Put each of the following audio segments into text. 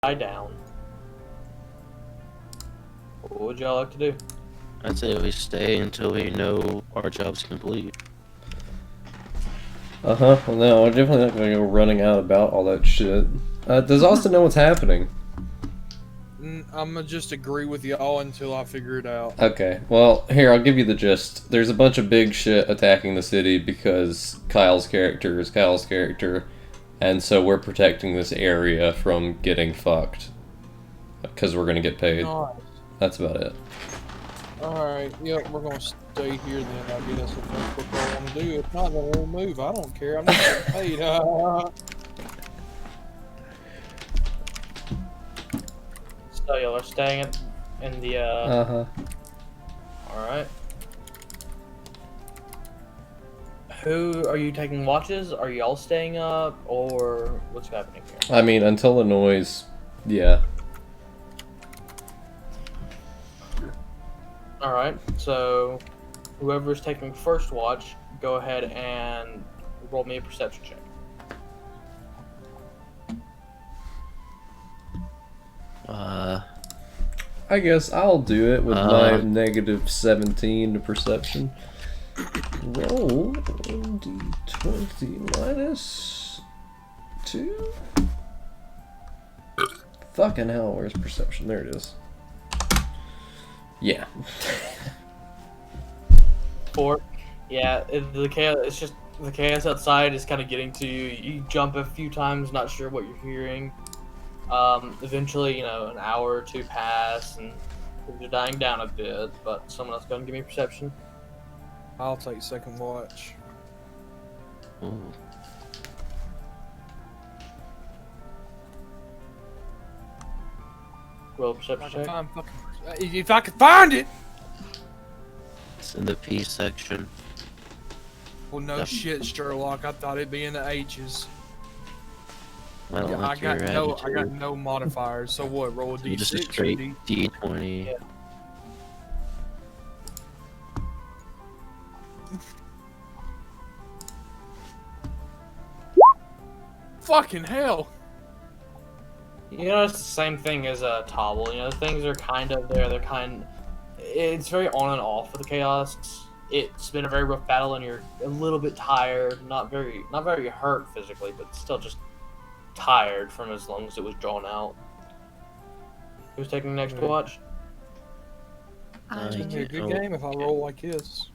die down. What would y'all like to do? I'd say we stay until we know our job's complete. Well, no, we're definitely not going to go running out about all that shit. Does Austin know what's happening? I'm gonna just agree with y'all until I figure it out. Okay, well, here, I'll give you the gist. There's a bunch of big shit attacking the city because Kyle's character is Kyle's character, and so we're protecting this area from getting fucked. Because we're going to get paid. Nice. That's about it. Alright, yep, we're gonna stay here then, I guess, if that's what y'all wanna do. If not, then we'll move. I don't care, I'm not getting paid. So y'all are staying in the Alright. Who are you taking watches? Are y'all staying up, or what's happening here? I mean, until the noise, yeah. Alright, so whoever's taking first watch, go ahead and roll me a perception check. I guess I'll do it with my negative 17 to perception. Roll d20 minus 2. Fucking hell, where's perception? There it is. Yeah. 4. Yeah, the chaos. It's just the chaos outside is kind of getting to you. You jump a few times, not sure what you're hearing. Eventually, you know, an hour or two pass, and you're dying down a bit. But someone else go and give me perception. I'll take second watch. Ooh. Roll a perception check. If I could find it! It's in the P section. Well, no Yep. shit, Sherlock. I thought it'd be in the H's. I don't I like got your no, attitude. I got no modifiers. So what? Roll a You're just a D6 or straight D? D20. Yeah. Fucking hell! You know, it's the same thing as a toggle. You know, things are kind of there. It's very on and off with the chaos. It's been a very rough battle, and you're a little bit tired. Not very hurt physically, but still just tired from as long as it was drawn out. Who's taking the next watch? It's gonna be a good Oh, game if I roll like this.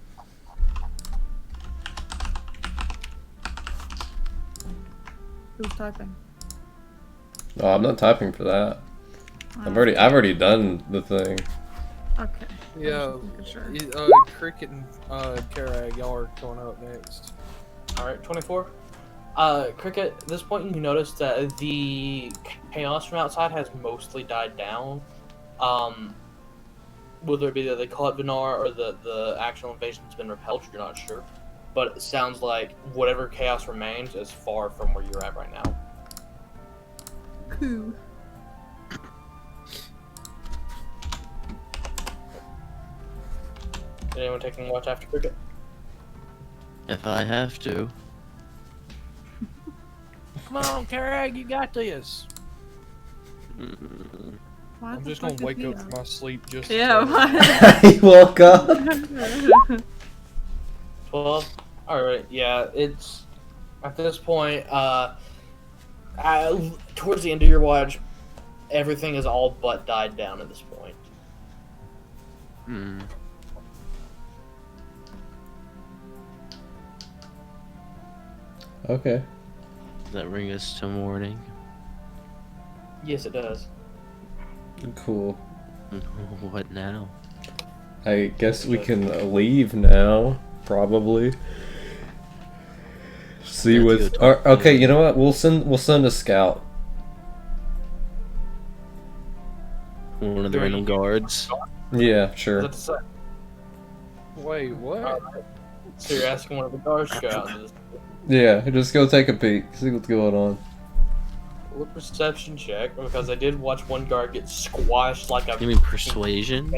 Who's typing? No, I'm not typing for that. I've already done the thing. Okay. Yeah, Sure. Cricket and Karag, y'all are going up next. Alright, 24. Cricket, at this point you notice that the chaos from outside has mostly died down. Whether it be that they call it Vinar or the actual invasion's been repelled, you're not sure. But it sounds like whatever chaos remains is far from where you're at right now. Cool. Anyone taking watch after Cricket? If I have to. Come on, Karag, you got this. Why I'm the just gonna fuck is wake he up from my sleep just. Yeah, why? He woke up. 12? Alright, yeah, it's... At this point, towards the end of your watch, everything is all but died down at this point. Hmm. Okay. Does that bring us to morning? Yes, it does. Cool. What now? I guess we can leave now, probably. See Let's what. go talk Okay, to- you know what? We'll send a scout. One of the random guards. Yeah, Is sure. that the same? Wait, what? So you're asking one of the guards to go out into this. Yeah, just go take a peek, see what's going on. Roll a perception check, because I did watch one guard get squashed like a... You mean persuasion?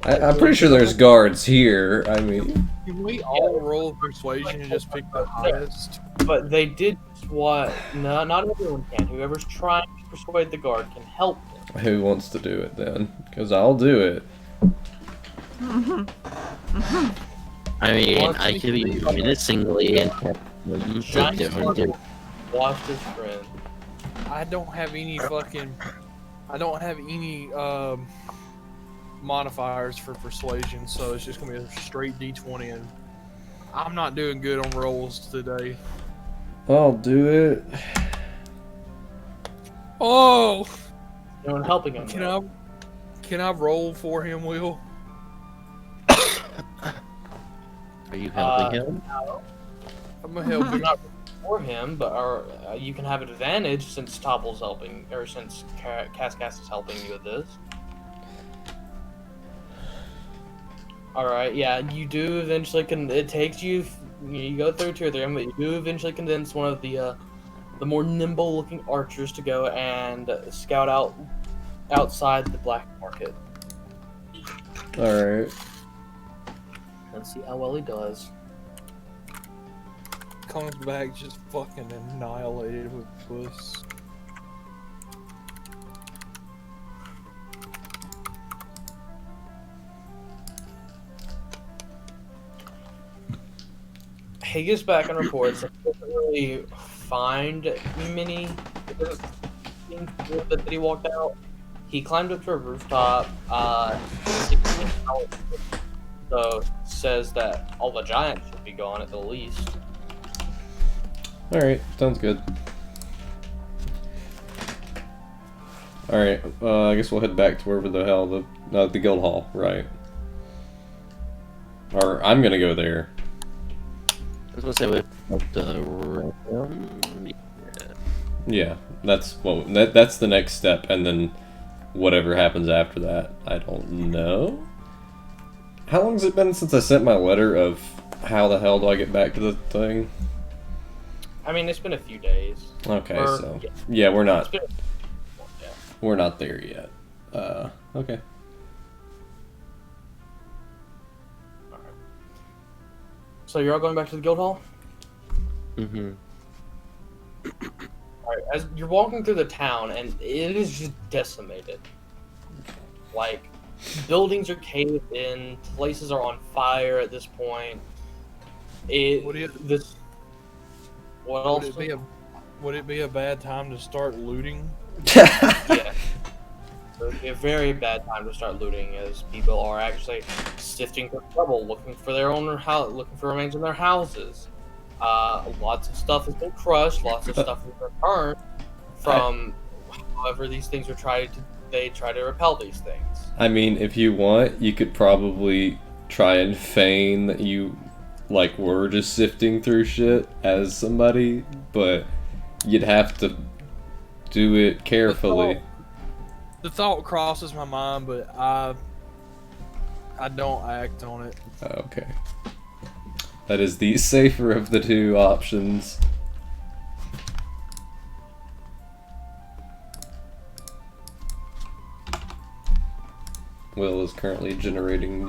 I'm pretty sure there's guards here. I mean, Can we all roll persuasion and just pick the highest? But they did what? No, not everyone can. Whoever's trying to persuade the guard can help him. Who wants to do it then? Because I'll do it. I mean, Once I we give you finish- menacingly and Giant different. Squirtle lost his friend. I don't have any fucking. I don't have any modifiers for persuasion, so it's just gonna be a straight D20, and I'm not doing good on rolls today. I'll do it. Oh, No one helping him. can I roll for him, Will? Are you helping him? I'm gonna help I'm him. not for him, but you can have an advantage since Topple's helping, or since Cascas is helping you with this. Alright, yeah, you do eventually it takes you, you go through 2 or 3 of them, but you do eventually convince one of the more nimble looking archers to go and scout out outside the black market. Alright. Let's see how well he does. Comes back just fucking annihilated with puss. He gets back and reports that he doesn't really find many things that he walked out. He climbed up to a rooftop, 16 hours, so says that all the giants should be gone at the least. Alright, sounds good. Alright, I guess we'll head back to wherever the hell the guild hall, right? Or I'm gonna go there. I was gonna say with the realm. Yeah, that's the next step, and then whatever happens after that, I don't know. How long has it been since I sent my letter of how the hell do I get back to the thing? I mean, it's been a few days. Okay, Or- so yeah. yeah, we're It's not been, yeah. we're not there yet. Okay. Alright. So you're all going back to the guild hall? Mm-hmm. Alright, as you're walking through the town, and it is just decimated. Like, buildings are caved in, places are on fire at this point. Would What else? would it be a bad time to start looting? Yeah. So it'd be a very bad time to start looting, as people are actually sifting for trouble, looking for their own house, looking for remains in their houses. Lots of stuff has been crushed. Lots of stuff has been burned from however these things they try to repel these things. I mean, if you want, you could probably try and feign that you were just sifting through shit as somebody, but you'd have to do it carefully. The thought crosses my mind, but I don't act on it. Okay. That is the safer of the 2 options. Will is currently generating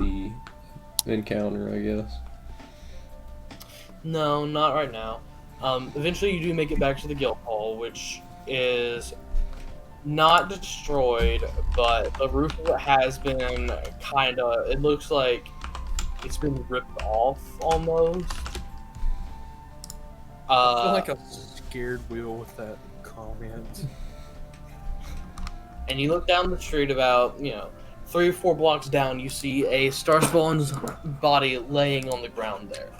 the encounter, I guess. No, not right now. Eventually you do make it back to the guild hall, which is not destroyed, but the roof of it has been it looks like it's been ripped off almost. I feel like a scared Will with that comment. And you look down the street about, 3 or 4 blocks down, you see a Starspawn's body laying on the ground there.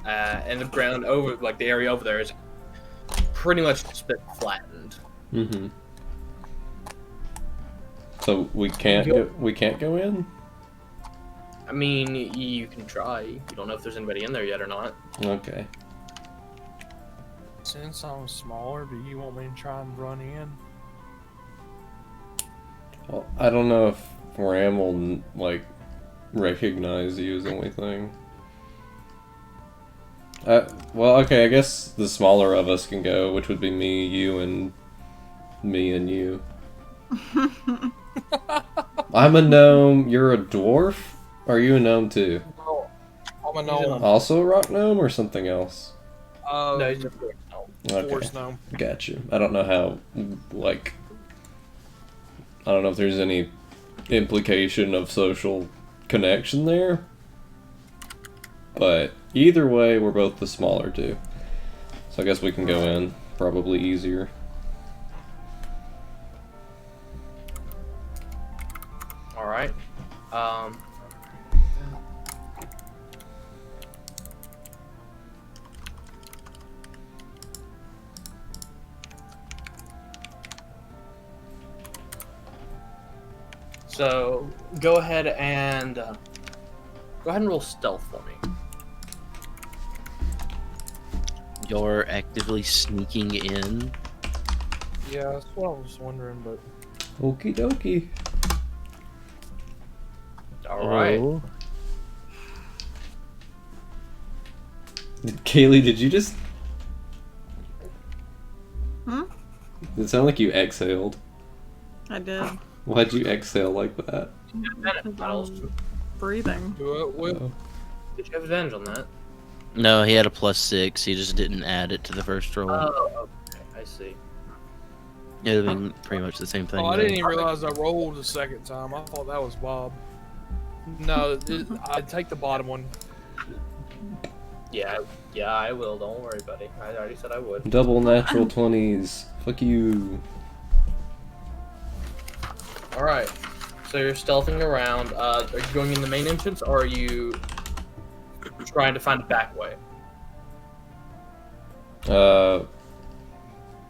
And the ground over, the area over there is pretty much just been flattened. Mm-hmm. So we can't go in? I mean, you can try. You don't know if there's anybody in there yet or not. Okay. Since I'm smaller, do you want me to try and run in? Well, I don't know if Ram will, recognize you is the only thing. Well, okay, I guess the smaller of us can go, which would be me, you, and me and you. I'm a gnome, you're a dwarf? Are you a gnome too? I'm a gnome. Also a rock gnome or something else? No, he's just Okay. Forest gnome. Gotcha. I don't know how, like, I don't know if there's any implication of social connection there. But either way, we're both the smaller two. So I guess we can go in. Probably easier. Alright. So go ahead and roll stealth for me. You're actively sneaking in. Yeah, that's what I was wondering, but Okie dokie. All right. Oh. Kaylee, did you just... Hmm? It sounded like you exhaled. I did. Why'd you exhale like that? Because I was breathing. do it with. Did you have advantage on that? No, he had a +6. He just didn't add it to the first roll. Oh, okay. I see. It would have been pretty much the same thing. Oh, I though. didn't even realize I rolled the second time. I thought that was Bob. No, I'd take the bottom one. Yeah, I will. Don't worry, buddy. I already said I would. Double natural 20s. Fuck you. All right. So you're stealthing around. Are you going in the main entrance, or are you trying to find a back way?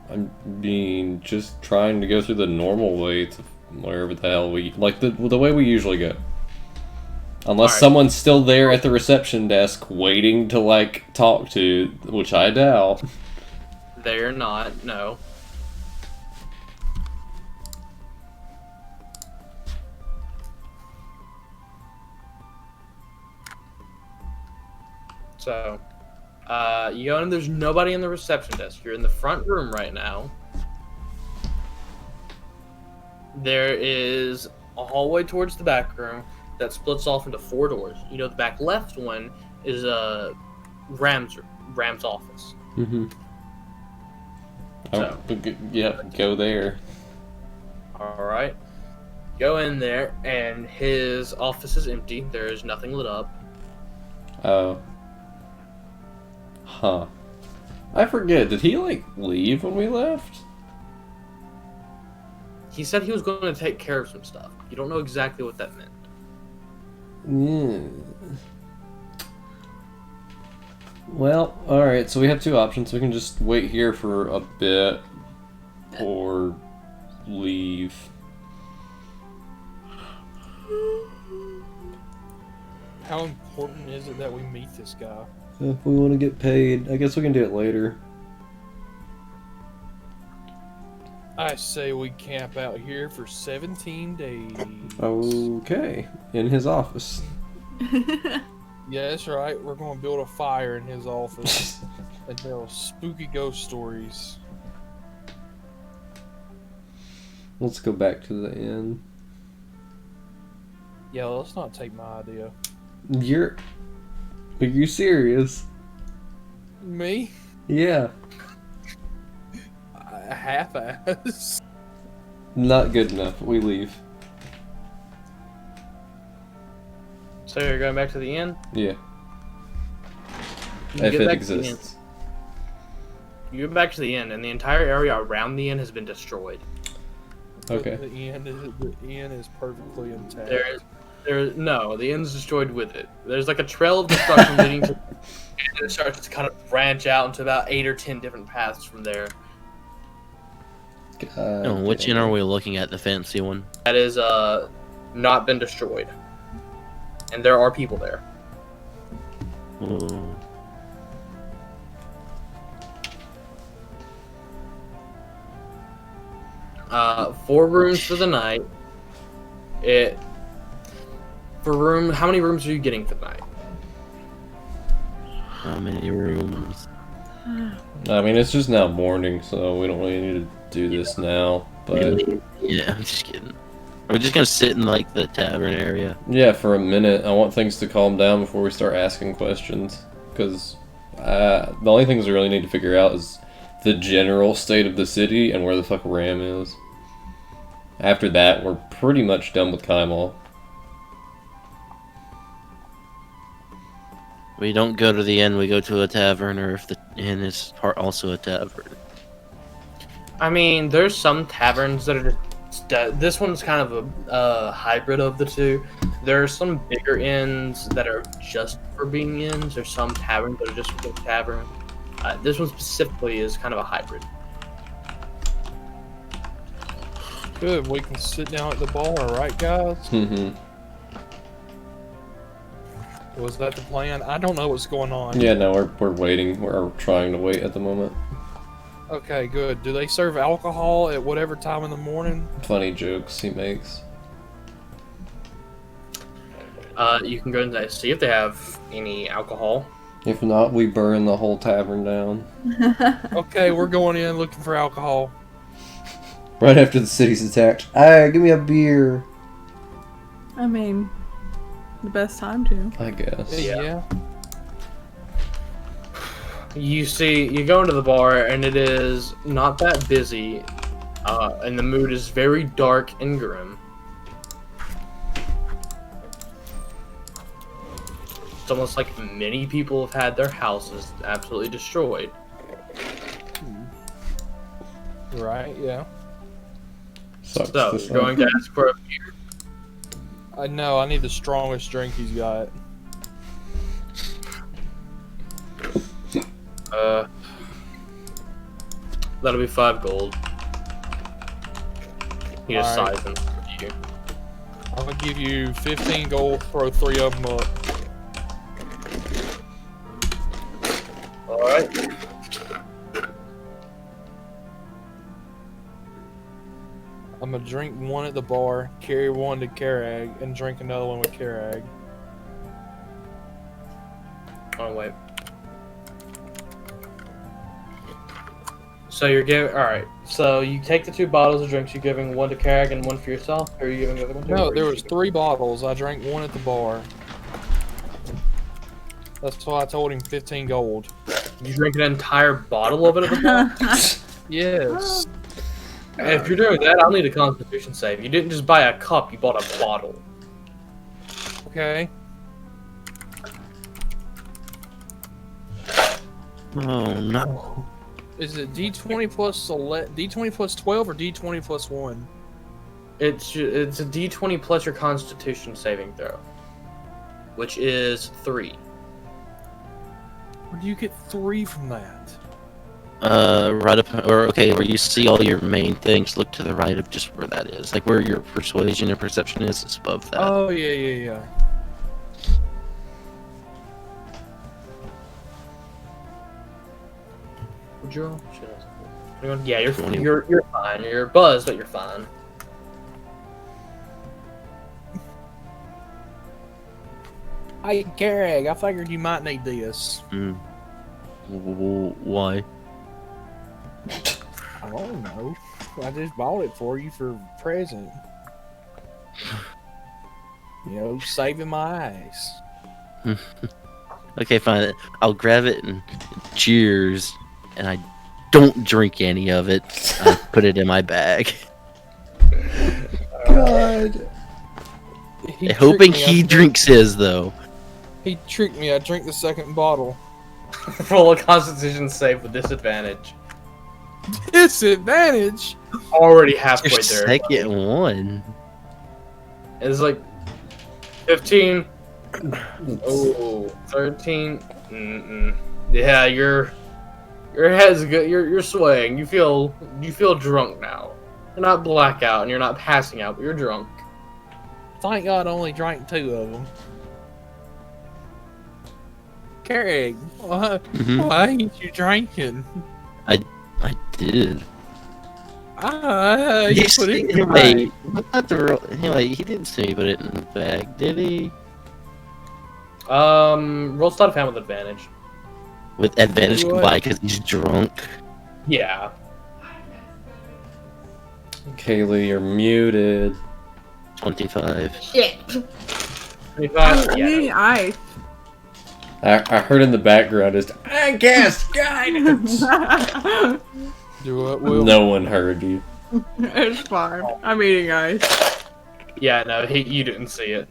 I'm just trying to go through the normal way to wherever the hell we... Like, the way we usually go. Unless Alright. someone's still there at the reception desk waiting to, like, talk to, which I doubt. They're not. No. So, you go in, there's nobody in the reception desk. You're in the front room right now. There is a hallway towards the back room that splits off into 4 doors. You know, the back left one is Ram's office. Mm-hmm. So. Yeah, go there. Alright. Go in there, and his office is empty. There is nothing lit up. Oh. Huh. I forget, did he, like, leave when we left? He said he was going to take care of some stuff. You don't know exactly what that meant. Yeah. Well, alright, so we have 2 options. We can just wait here for a bit, or leave. How important is it that we meet this guy? If we want to get paid, I guess we can do it later. I say we camp out here for 17 days. Okay, in his office. Yeah, that's right. We're going to build a fire in his office and tell spooky ghost stories. Let's go back to the inn. Yeah, let's not take my idea. Are you serious? Me? Yeah. Half-ass. Not good enough. We leave. So you're going back to the inn? Yeah. You If get it back to the inn. exists. You get back to the inn, and the entire area around the inn has been destroyed. Okay. The inn is perfectly intact. The inn's destroyed with it. There's like a trail of destruction leading to, and it starts to kind of branch out into about 8 or 10 different paths from there. Oh, which inn are we looking at? The fancy one? That is not been destroyed, and there are people there. Oh. Four rooms for the night. How many rooms are you getting for the night? How many rooms? I mean, it's just now morning, so we don't really need to do this now. But Really? Yeah, I'm just kidding. We're just gonna sit in like the tavern area. yeah, for a minute, I want things to calm down before we start asking questions. Because the only things we really need to figure out is the general state of the city and where the fuck Ram is. After that, we're pretty much done with Kaimal. We don't go to the inn, we go to a tavern, or if the inn is also a tavern. I mean, there's some taverns that are just... This one's kind of a hybrid of the two. There are some bigger inns that are just for being inns. There's some taverns that are just for being tavern. This one specifically is kind of a hybrid. Good, we can sit down at the bar, right, guys? Mm-hmm. Was that the plan? I don't know what's going on. Yeah, no, we're waiting. We're trying to wait at the moment. Okay, good. Do they serve alcohol at whatever time in the morning? Funny jokes he makes. You can go and see if they have any alcohol. If not, we burn the whole tavern down. Okay, we're going in looking for alcohol. Right after the city's attacked. Hey, give me a beer. I mean, the best time to. I guess. Yeah. You go into the bar and it is not that busy, and the mood is very dark and grim. It's almost like many people have had their houses absolutely destroyed. Right, yeah. Sucks So, this you're going to ask for a beer? I know, I need the strongest drink he's got. That'll be 5 gold. He just Alright. size them for you. I'm gonna give you 15 gold, throw 3 of them up. Alright. I'm gonna drink one at the bar, carry one to Karag, and drink another one with Karag. Oh, wait. So you're giving... Alright, so you take the 2 bottles of drinks, you're giving one to Karag and one for yourself? Or are you giving the other one to No, or there you was keeping- 3 bottles. I drank one at the bar. That's why I told him 15 gold. You drink an entire bottle of it at the bar? Yes. If you're doing that, I'll need a constitution save. You didn't just buy a cup, you bought a bottle. Okay. Oh no. Is it D20 plus D20 plus 12 or D20 plus 1? It's a d20 plus your constitution saving throw. Which is 3. Where do you get 3 from that? Right up, or okay, where you see all your main things, look to the right of just where that is. Like where your persuasion and perception is, it's above that. Oh, yeah. Would you roll? Yeah, you're fine. You're buzzed, but you're fine. Hey, Karag, I figured you might need this. Why? I don't know. I just bought it for you for a present. You know, saving my ass. Okay, fine. I'll grab it and cheers. And I don't drink any of it. I put it in my bag. God. Hoping he drinks his though. He tricked me. I drank the second bottle. Roll a constitution save with disadvantage. Disadvantage? Already halfway Your there. second one. It's like 15. Oh, 13. Yeah, your head's good. You're swaying. You feel drunk now. You're not blackout and you're not passing out, but you're drunk. Thank God I only drank 2 of them. Carrie, why ain't you drinking? I did. You put it in your bag. Anyway, he didn't say he put it in the bag, did he? Roll sleight of hand with advantage. With advantage What? combined because he's drunk. Yeah. Kaylee, you're muted. 25. Shit. 25. I'm Yeah. eating ice. I heard in the background is I guess guidance. Do what, Will? No one heard you. It's fine. I'm eating ice. Yeah, no, you didn't see it.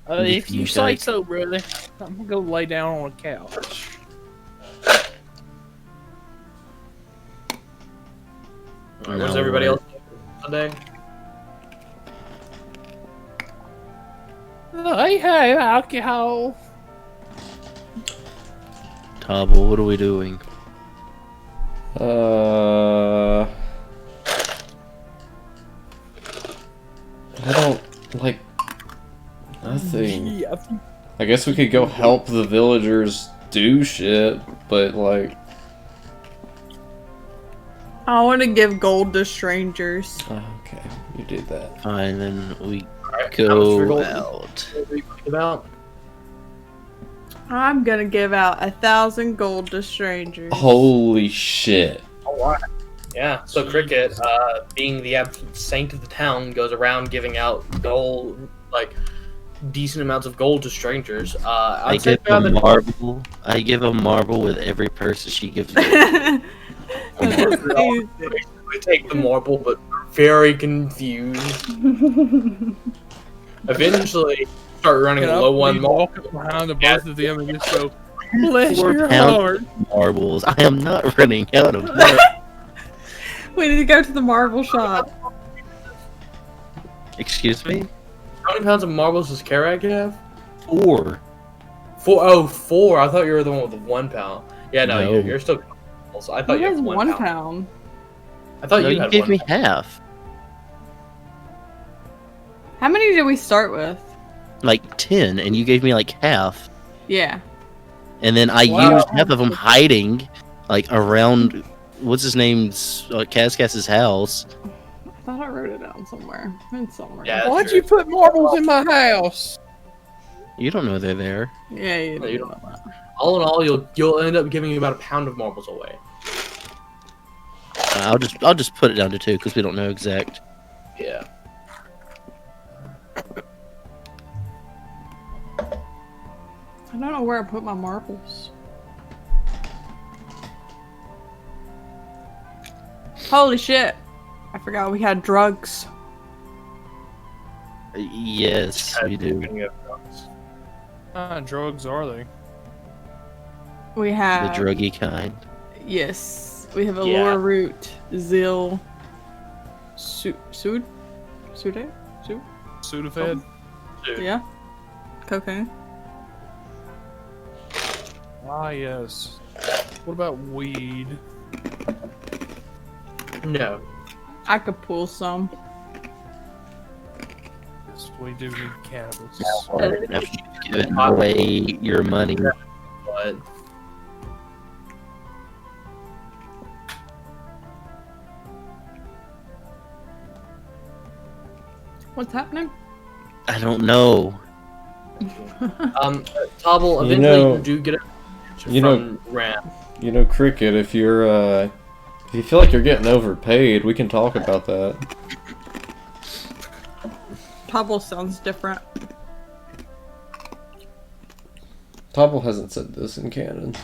If You you say guys- so, brother. I'm gonna go lay down on a couch. Where's No, everybody we're- else today? I have alcohol. Tobble, what are we doing? I don't like nothing. Yeah, I guess we could go help the villagers do shit, but like, I want to give gold to strangers. okay, you did that. Fine, then we Alright, how much for go gold? out. What are you talking about? I'm gonna give out 1,000 gold to strangers. Holy shit. Alright. Yeah, so Cricket, being the absolute saint of the town, goes around giving out gold, like, decent amounts of gold to strangers. I I'd say give a rather marble. I give a marble with every person she gives me. That's amazing. we take the marble, but we're very confused. Eventually, start running Can I low on please marble. walk up behind the both of them and just go, bless 4 your pounds heart. of marbles. I am not running out of marbles. We need to go to the marble shop. Excuse me? How many pounds of marbles does Karak have? 4. 4. I thought you were the one with the 1 pound. Yeah, no, No. You're still. Also, I thought Who you has had 1 1 pound. pound? I thought No, you you had gave 1 me pound. half. How many did we start with? Like 10, and you gave me like half. Yeah. And then I Wow. used half of them hiding, like around, what's his name's, Cascas's house. I thought I wrote it down somewhere. It's somewhere. Yeah. Why'd true. you put marbles in my house? You don't know they're there. Yeah, you No, you did. don't. All in all, you'll end up giving about a pound of marbles away. I'll just put it down to 2 because we don't know exact. Yeah. I don't know where I put my marbles. Holy shit! I forgot we had drugs. Yes, we do. What kind of drugs are they? We The have druggy kind. Yes, we have Yeah. allure root, Zil, Sude, Sude, Sude. Sudafed? Dude. Yeah, cocaine. Ah, yes. What about weed? No. I could pull some. Yes, we do need cannabis. After you've given away your money. But What's happening? I don't know. Tobble, You eventually know- you do get a you from Ram. You know, Cricket, if you feel like you're getting overpaid, we can talk about that. Tobble sounds different. Tobble hasn't said this in canon.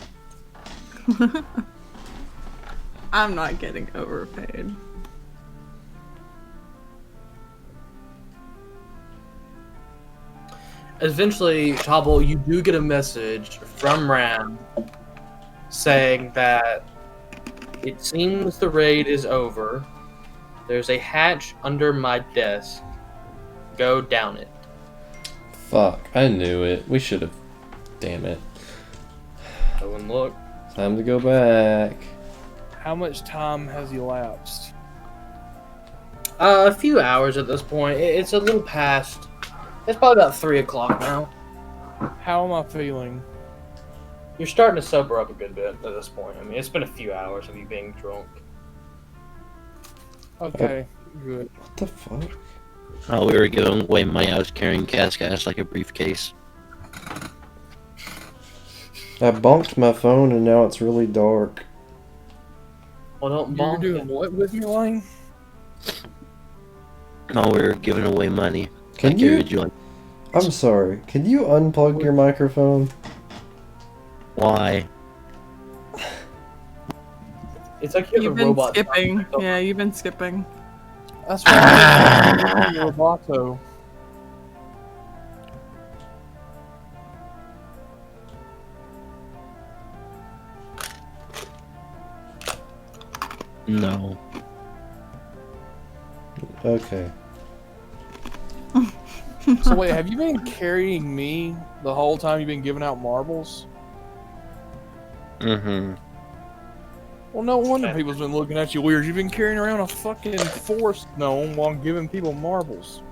I'm not getting overpaid. Eventually, Tobble, you do get a message from Ram saying that it seems the raid is over. There's a hatch under my desk. Go down it. Fuck, I knew it. We should have. Damn it. Go and look. Time to go back. How much time has elapsed? A few hours at this point. It's a little past. It's probably about 3 o'clock now. How am I feeling? You're starting to sober up a good bit at this point. I mean, it's been a few hours of you being drunk. Okay, good. What the fuck? Oh, we were giving away money. I was carrying Cascas like a briefcase. I bonked my phone and now it's really dark. Well, don't You're bonk doing it. what with me, Lane? No, we were giving away money. Can Like, you? would you like? I'm sorry. Can you unplug your microphone? Why? It's like you You've have a been robot. skipping. Yeah, you've been skipping. That's why I'm your roboto. No. Okay. So wait, have you been carrying me the whole time you've been giving out marbles? Mm-hmm. Well, no wonder people's been looking at you weird. You've been carrying around a fucking forest gnome while giving people marbles.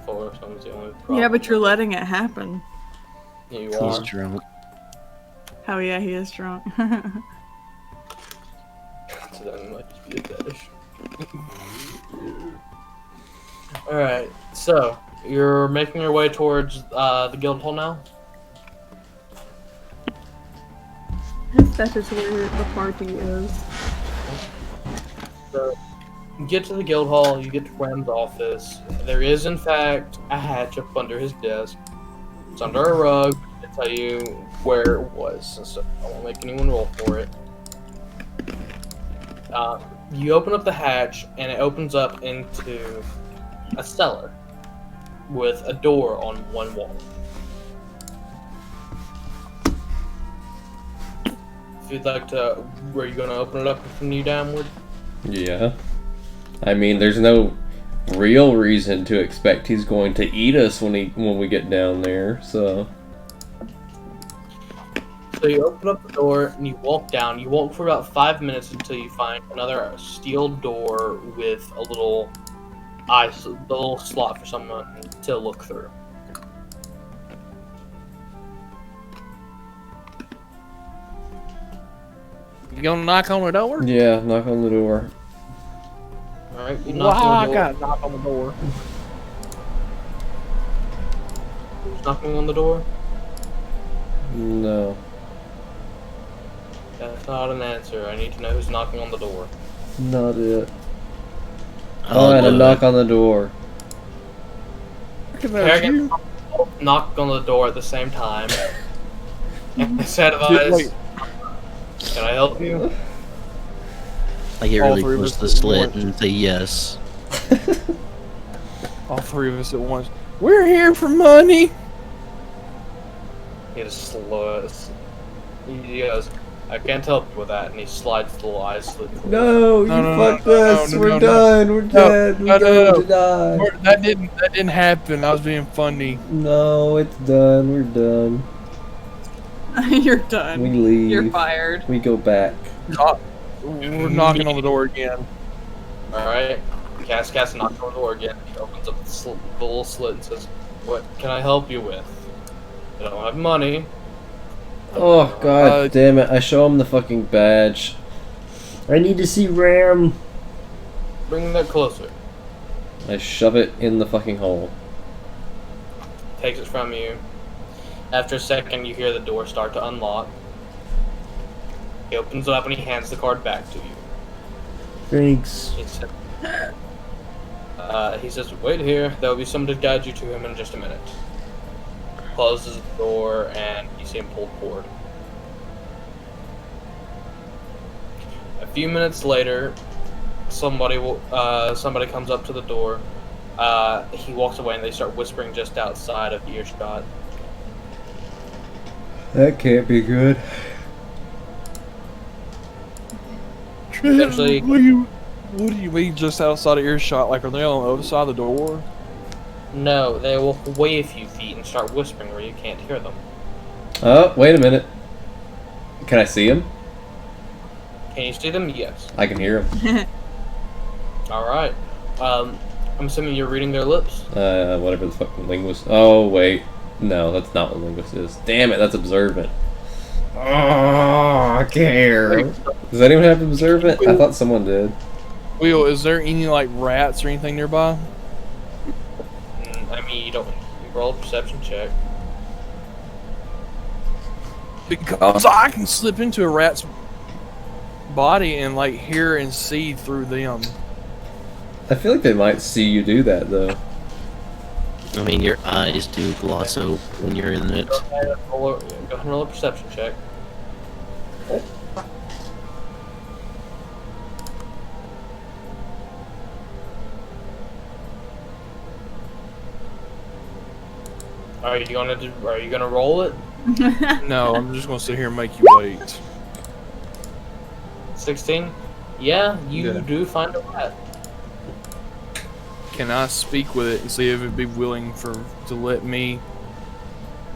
Force, that was the only problem. Yeah, but you're letting it happen. Yeah, you He's are. drunk. Oh yeah, he is drunk. So that might just be a fetish. Alright, so you're making your way towards the guild hall now? That is where the party is. So you get to the guild hall, you get to Ram's office. There is, in fact, a hatch up under his desk. It's under a rug. I'll tell you where it was, so I won't make anyone roll for it. You open up the hatch, and it opens up into a cellar with a door on one wall. If you'd like to, were you going to open it up and continue downward? Yeah. I mean, there's no real reason to expect he's going to eat us when we get down there, so... So you open up the door and you walk down. You walk for about 5 minutes until you find another steel door with a little little slot for someone to look through. You gonna knock on the door? Yeah, knock on the door. Alright, you knock Wow, on I the door. gotta knock on the door. Who's knocking on the door? No. That's not an answer. I need to know who's knocking on the door. Not it. I'll Alright, do I'm it. knock on the door. Looking at Harrigan you. knocked on the door at the same time. And I said, Wait, can I help you? I get All really three of close us to the at slit once. and say yes. all three of us at once. We're here for money. He just slows. He goes, I can't help you with that, and he slides the little eyes slit. No, you No, fucked no, us. no, We're no, done. We're dead. no, We're no, going to die. That didn't happen. I was being funny. No, it's done. We're done. You're done. We leave. You're fired. We go back. We're knocking on the door again. Alright. Cass knocks on the door again. He opens up the little slit and says, what can I help you with? I don't have money. Oh, god damn it. I show him the fucking badge. I need to see Ram. Bring that closer. I shove it in the fucking hole. Takes it from you. After a second, you hear the door start to unlock. He opens it up and he hands the card back to you. Thanks. He says, wait here. There will be someone to guide you to him in just a minute. Closes the door and you see him pull the cord. A few minutes later, somebody comes up to the door. He walks away and they start whispering just outside of earshot. That can't be good. Eventually, What do you mean just outside of earshot? Like, are they on the other side of the door? no, they walk away a few feet and start whispering where you can't hear them. Oh, wait a minute. Can I see him? Can you see them? Yes. I can hear him. Alright. I'm assuming you're reading their lips? Whatever the fucking linguist. Oh, wait. No, that's not what linguist is. Damn it, that's observant. Oh, I can't hear. Does anyone have observant? I thought someone did. Will, is there any, like, rats or anything nearby? I mean, you roll a perception check. Because I can slip into a rat's body and, like, hear and see through them. I feel like they might see you do that, though. I mean, your eyes do gloss over when you're in it. Go ahead and roll a perception check. Are you gonna roll it? No, I'm just gonna sit here and make you wait. 16? Yeah, you Yeah. do find a rat. Can I speak with it and see if it'd be willing to let me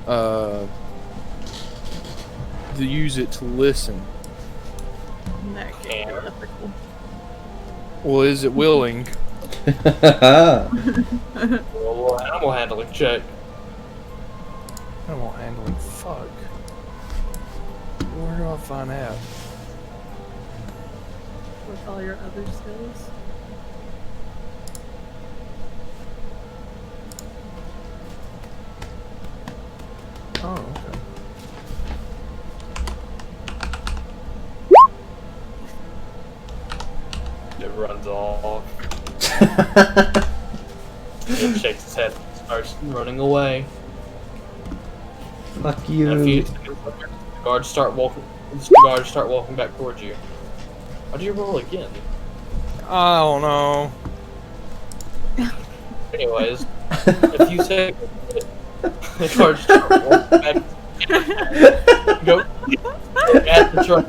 to use it to listen? That could be ethical. Well, is it willing? Roll an animal handling check. Animal handling. Fuck. Where do I find out? With all your other skills. Oh, okay. It runs off. It shakes its head and starts running away. Fuck And a few you. seconds later, the guards start walking back towards you. How do you roll again? I don't know. Anyways, a few seconds later, the guards start walking back. Go at the truck.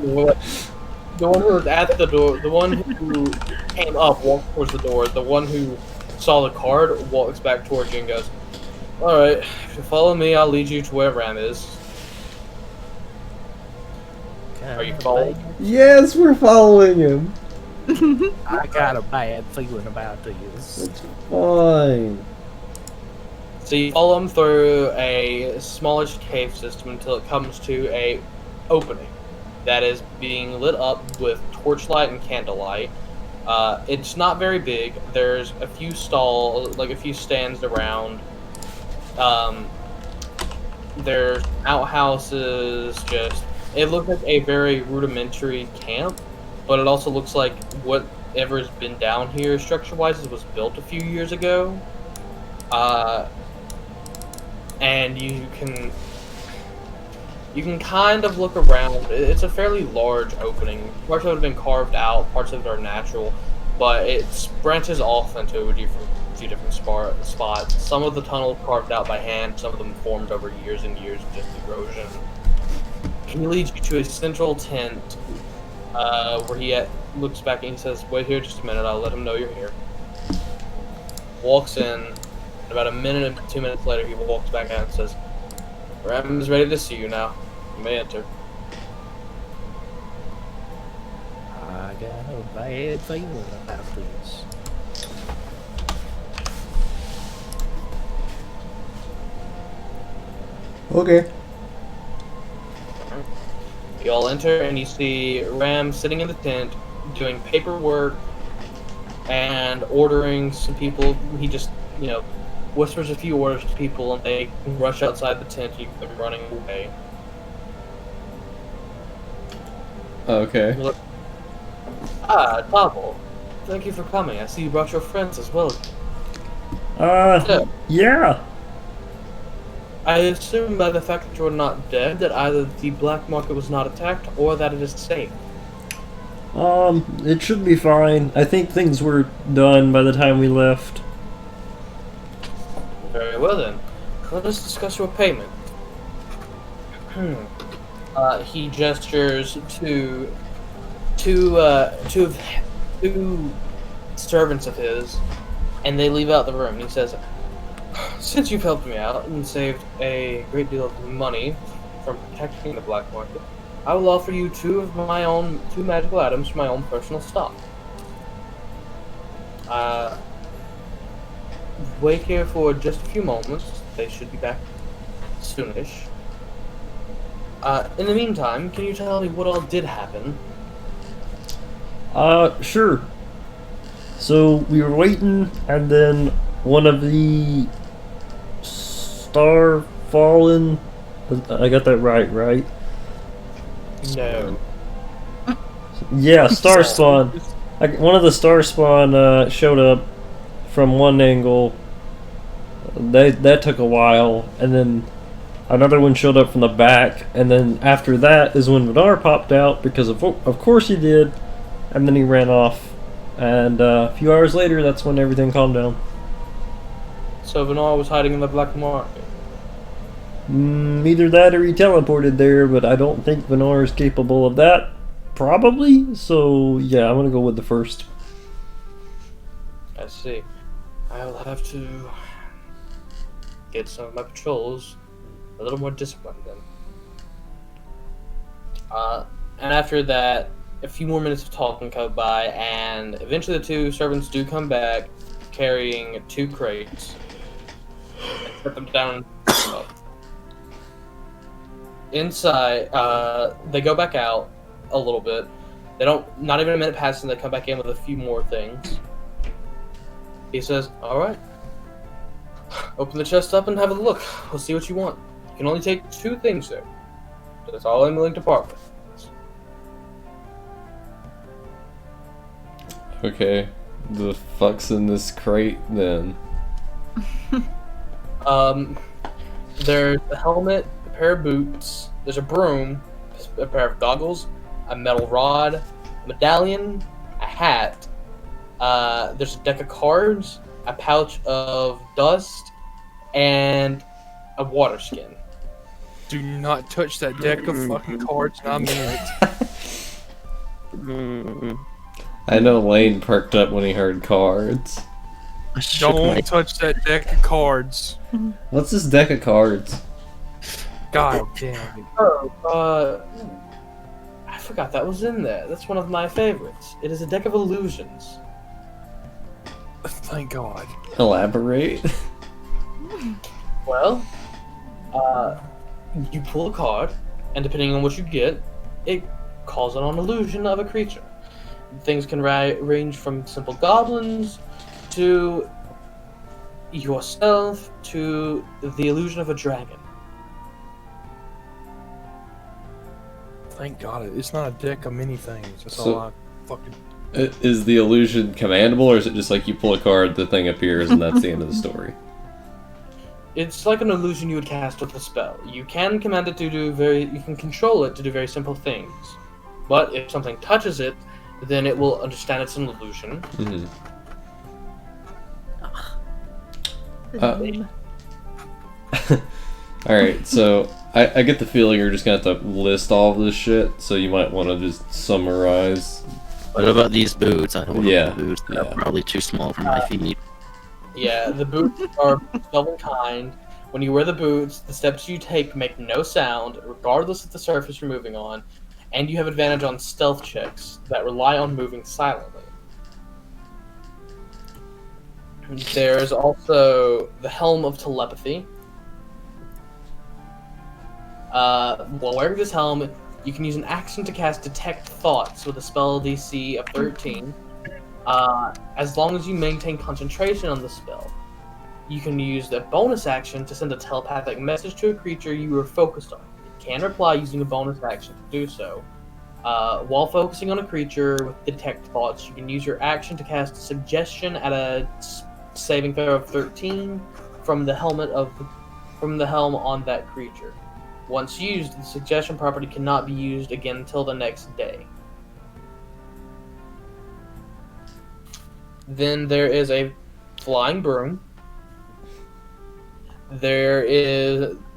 The one who was at the door, the one who came up walked towards the door. The one who saw the card walks back towards you and goes, "Alright, if you follow me, I'll lead you to where Ram is." Are you following? Yes, we're following him. I got a bad feeling about this. It's fine. So you follow him through a smallish cave system until it comes to a opening that is being lit up with torchlight and candlelight. It's not very big. There's a few a few stands around. There's outhouses. It looks like a very rudimentary camp, but it also looks like whatever's been down here structure-wise was built a few years ago. And you can kind of look around. It's a fairly large opening. Parts of it have been carved out, parts of it are natural, but it branches off into a few different spots. Some of the tunnels carved out by hand, some of them formed over years and years of just erosion. He leads you to a central tent, where he looks back and he says, "Wait here just a minute, I'll let him know you're here." Walks in. About a minute and 2 minutes later, he walks back out and says, "Ram is ready to see you now. You may enter." I got a bad feeling about this. Okay. You all enter and you see Ram sitting in the tent doing paperwork and ordering some people. He just, whispers a few orders to people and they rush outside the tent and you come running away. Okay. You're like, "Ah, Topple. Thank you for coming. I see you brought your friends as well." Yeah. I assume by the fact that you're not dead that either the black market was not attacked or that it is safe. It should be fine. I think things were done by the time we left. Very well then. Let us discuss your payment. He gestures to two servants of his, and they leave out the room. He says, "Since you've helped me out and saved a great deal of money from protecting the black market, I will offer you two magical items from my own personal stock. Wait here for just a few moments. They should be back soonish. In the meantime, can you tell me what all did happen?" Sure. So we were waiting, and then one of the Star Fallen. I got that right? No. Yeah, Star Spawn. One of the Star Spawn showed up from one angle. That took a while, and then another one showed up from the back, and then after that is when Vidar popped out because of course he did, and then he ran off, and a few hours later that's when everything calmed down. So Vinar was hiding in the black market. Either that or he teleported there, but I don't think Vinar is capable of that. Probably. So yeah, I'm gonna go with the first. I see. I'll have to get some of my patrols a little more disciplined then. And after that, a few more minutes of talking go by, and eventually the two servants do come back carrying 2 crates and set them down. Inside, they go back out a little bit. They don't. Not even a minute passes, and they come back in with a few more things. He says, "All right, open the chest up and have a look. We'll see what you want. You can only take 2 things there. That's all I'm willing to part with." Okay, the fuck's in this crate then? There's a helmet, a pair of boots, there's a broom, a pair of goggles, a metal rod, a medallion, a hat. There's a deck of cards, a pouch of dust, and a water skin. Do not touch that deck of fucking cards, and I mean it. I know Lane perked up when he heard cards. Don't touch that deck of cards. What's this deck of cards? God damn it. Oh, I forgot that was in there. That's one of my favorites. It is a deck of illusions. Thank God. Elaborate. Well, you pull a card, and depending on what you get, it calls on an illusion of a creature. Things can range from simple goblins to yourself to the illusion of a dragon. Thank God it's not a deck of many things. That's So- all I fucking. Is the illusion commandable, or is it just like you pull a card, the thing appears, and that's the end of the story? It's like an illusion you would cast with a spell. You can command it to do you can control it to do very simple things. But if something touches it, then it will understand it's an illusion. Mm-hmm. Alright, so I get the feeling you're just gonna have to list all of this shit, so you might want to just summarize. What about these boots? I don't Yeah, know the boots. They're yeah. probably too small for my feet. Yeah, the boots are spell and kind. When you wear the boots, the steps you take make no sound, regardless of the surface you're moving on, and you have advantage on stealth checks that rely on moving silently. There's also the Helm of Telepathy. While wearing this helm, you can use an action to cast Detect Thoughts with a spell DC of 13. As long as you maintain concentration on the spell. You can use the bonus action to send a telepathic message to a creature you are focused on. It can reply using a bonus action to do so. While focusing on a creature with Detect Thoughts, you can use your action to cast a suggestion at a saving throw of 13 from the helm on that creature. Once used, the suggestion property cannot be used again until the next day. Then there is a flying broom. There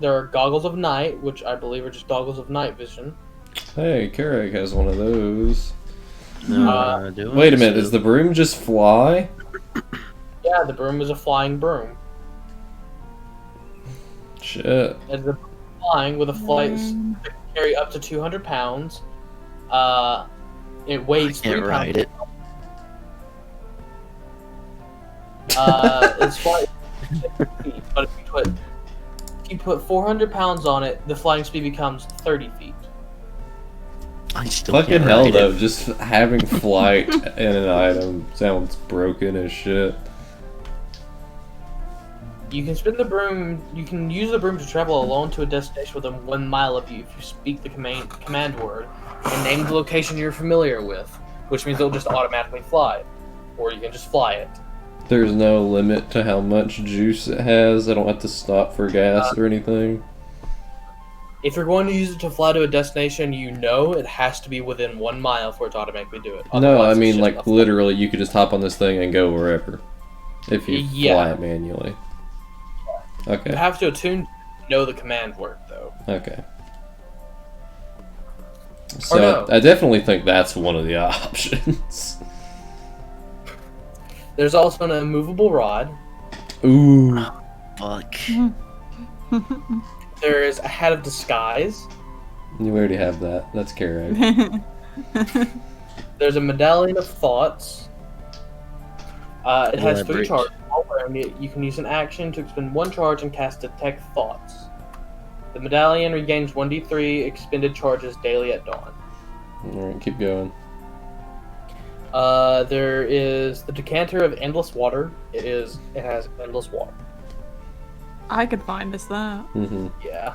are goggles of night, which I believe are just goggles of night vision. Hey, Karek has one of those. No, Wait a minute, does the broom just fly? Yeah, the broom is a flying broom. Shit. It's a flying with a flight that can carry up to 200 pounds. It weighs 3 Can't pounds. ride it. It's flying 50 feet, but if you put 400 pounds on it, the flying speed becomes 30 feet. I still Fucking can't hell, ride though. it. Just having flight in an item sounds broken as shit. You can spin the broom. You can use the broom to travel alone to a destination within 1 mile of you if you speak the command word and name the location you're familiar with, which means it'll just automatically fly, or you can just fly it. There's no limit to how much juice it has. I don't have to stop for gas or anything. If you're going to use it to fly to a destination, you know it has to be within 1 mile for it to automatically do it. No, Otherwise, I it's mean just like a- literally, you could just hop on this thing and go wherever if you Yeah. fly it manually. You Okay. have to attune to know the command word, though. Okay. So no. I definitely think that's one of the options. There's also an immovable rod. Ooh. Fuck. There is a hat of disguise. You already have that. That's correct. There's a medallion of thoughts. It has 3 Elaborate. charges. While wearing it, you can use an action to expend 1 charge and cast Detect Thoughts. The medallion regains 1d3 expended charges daily at dawn. Alright, keep going. There is the Decanter of Endless Water. It has endless water. I could find us that. Mm-hmm. Yeah.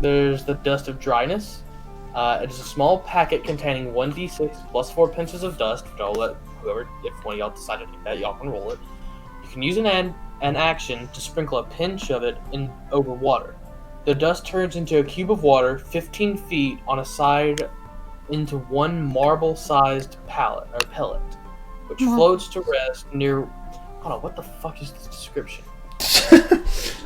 There's the Dust of Dryness. It is a small packet containing 1d6 plus 4 pinches of dust, which I'll let whoever, if one of y'all decide to take that, y'all can roll it. You can use an action to sprinkle a pinch of it over water. The dust turns into a cube of water 15 feet on a side into 1 marble-sized pellet, which floats to rest near... Hold on, what the fuck is this description?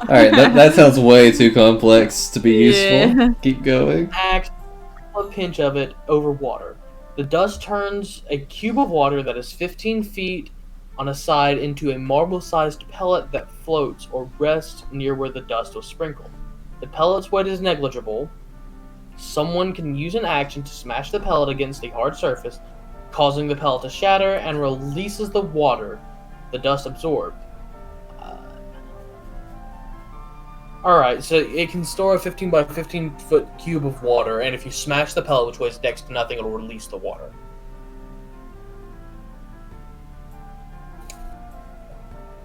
Alright, that sounds way too complex to be useful. Yeah. Keep going. Axe, a pinch of it over water. The dust turns a cube of water that is 15 feet on a side into a marble-sized pellet that floats or rests near where the dust was sprinkled. The pellet's weight is negligible. Someone can use an action to smash the pellet against a hard surface, causing the pellet to shatter and releases the water the dust absorbed. Alright, so it can store a 15 by 15 foot cube of water, and if you smash the pellet, which weighs next to nothing, it'll release the water.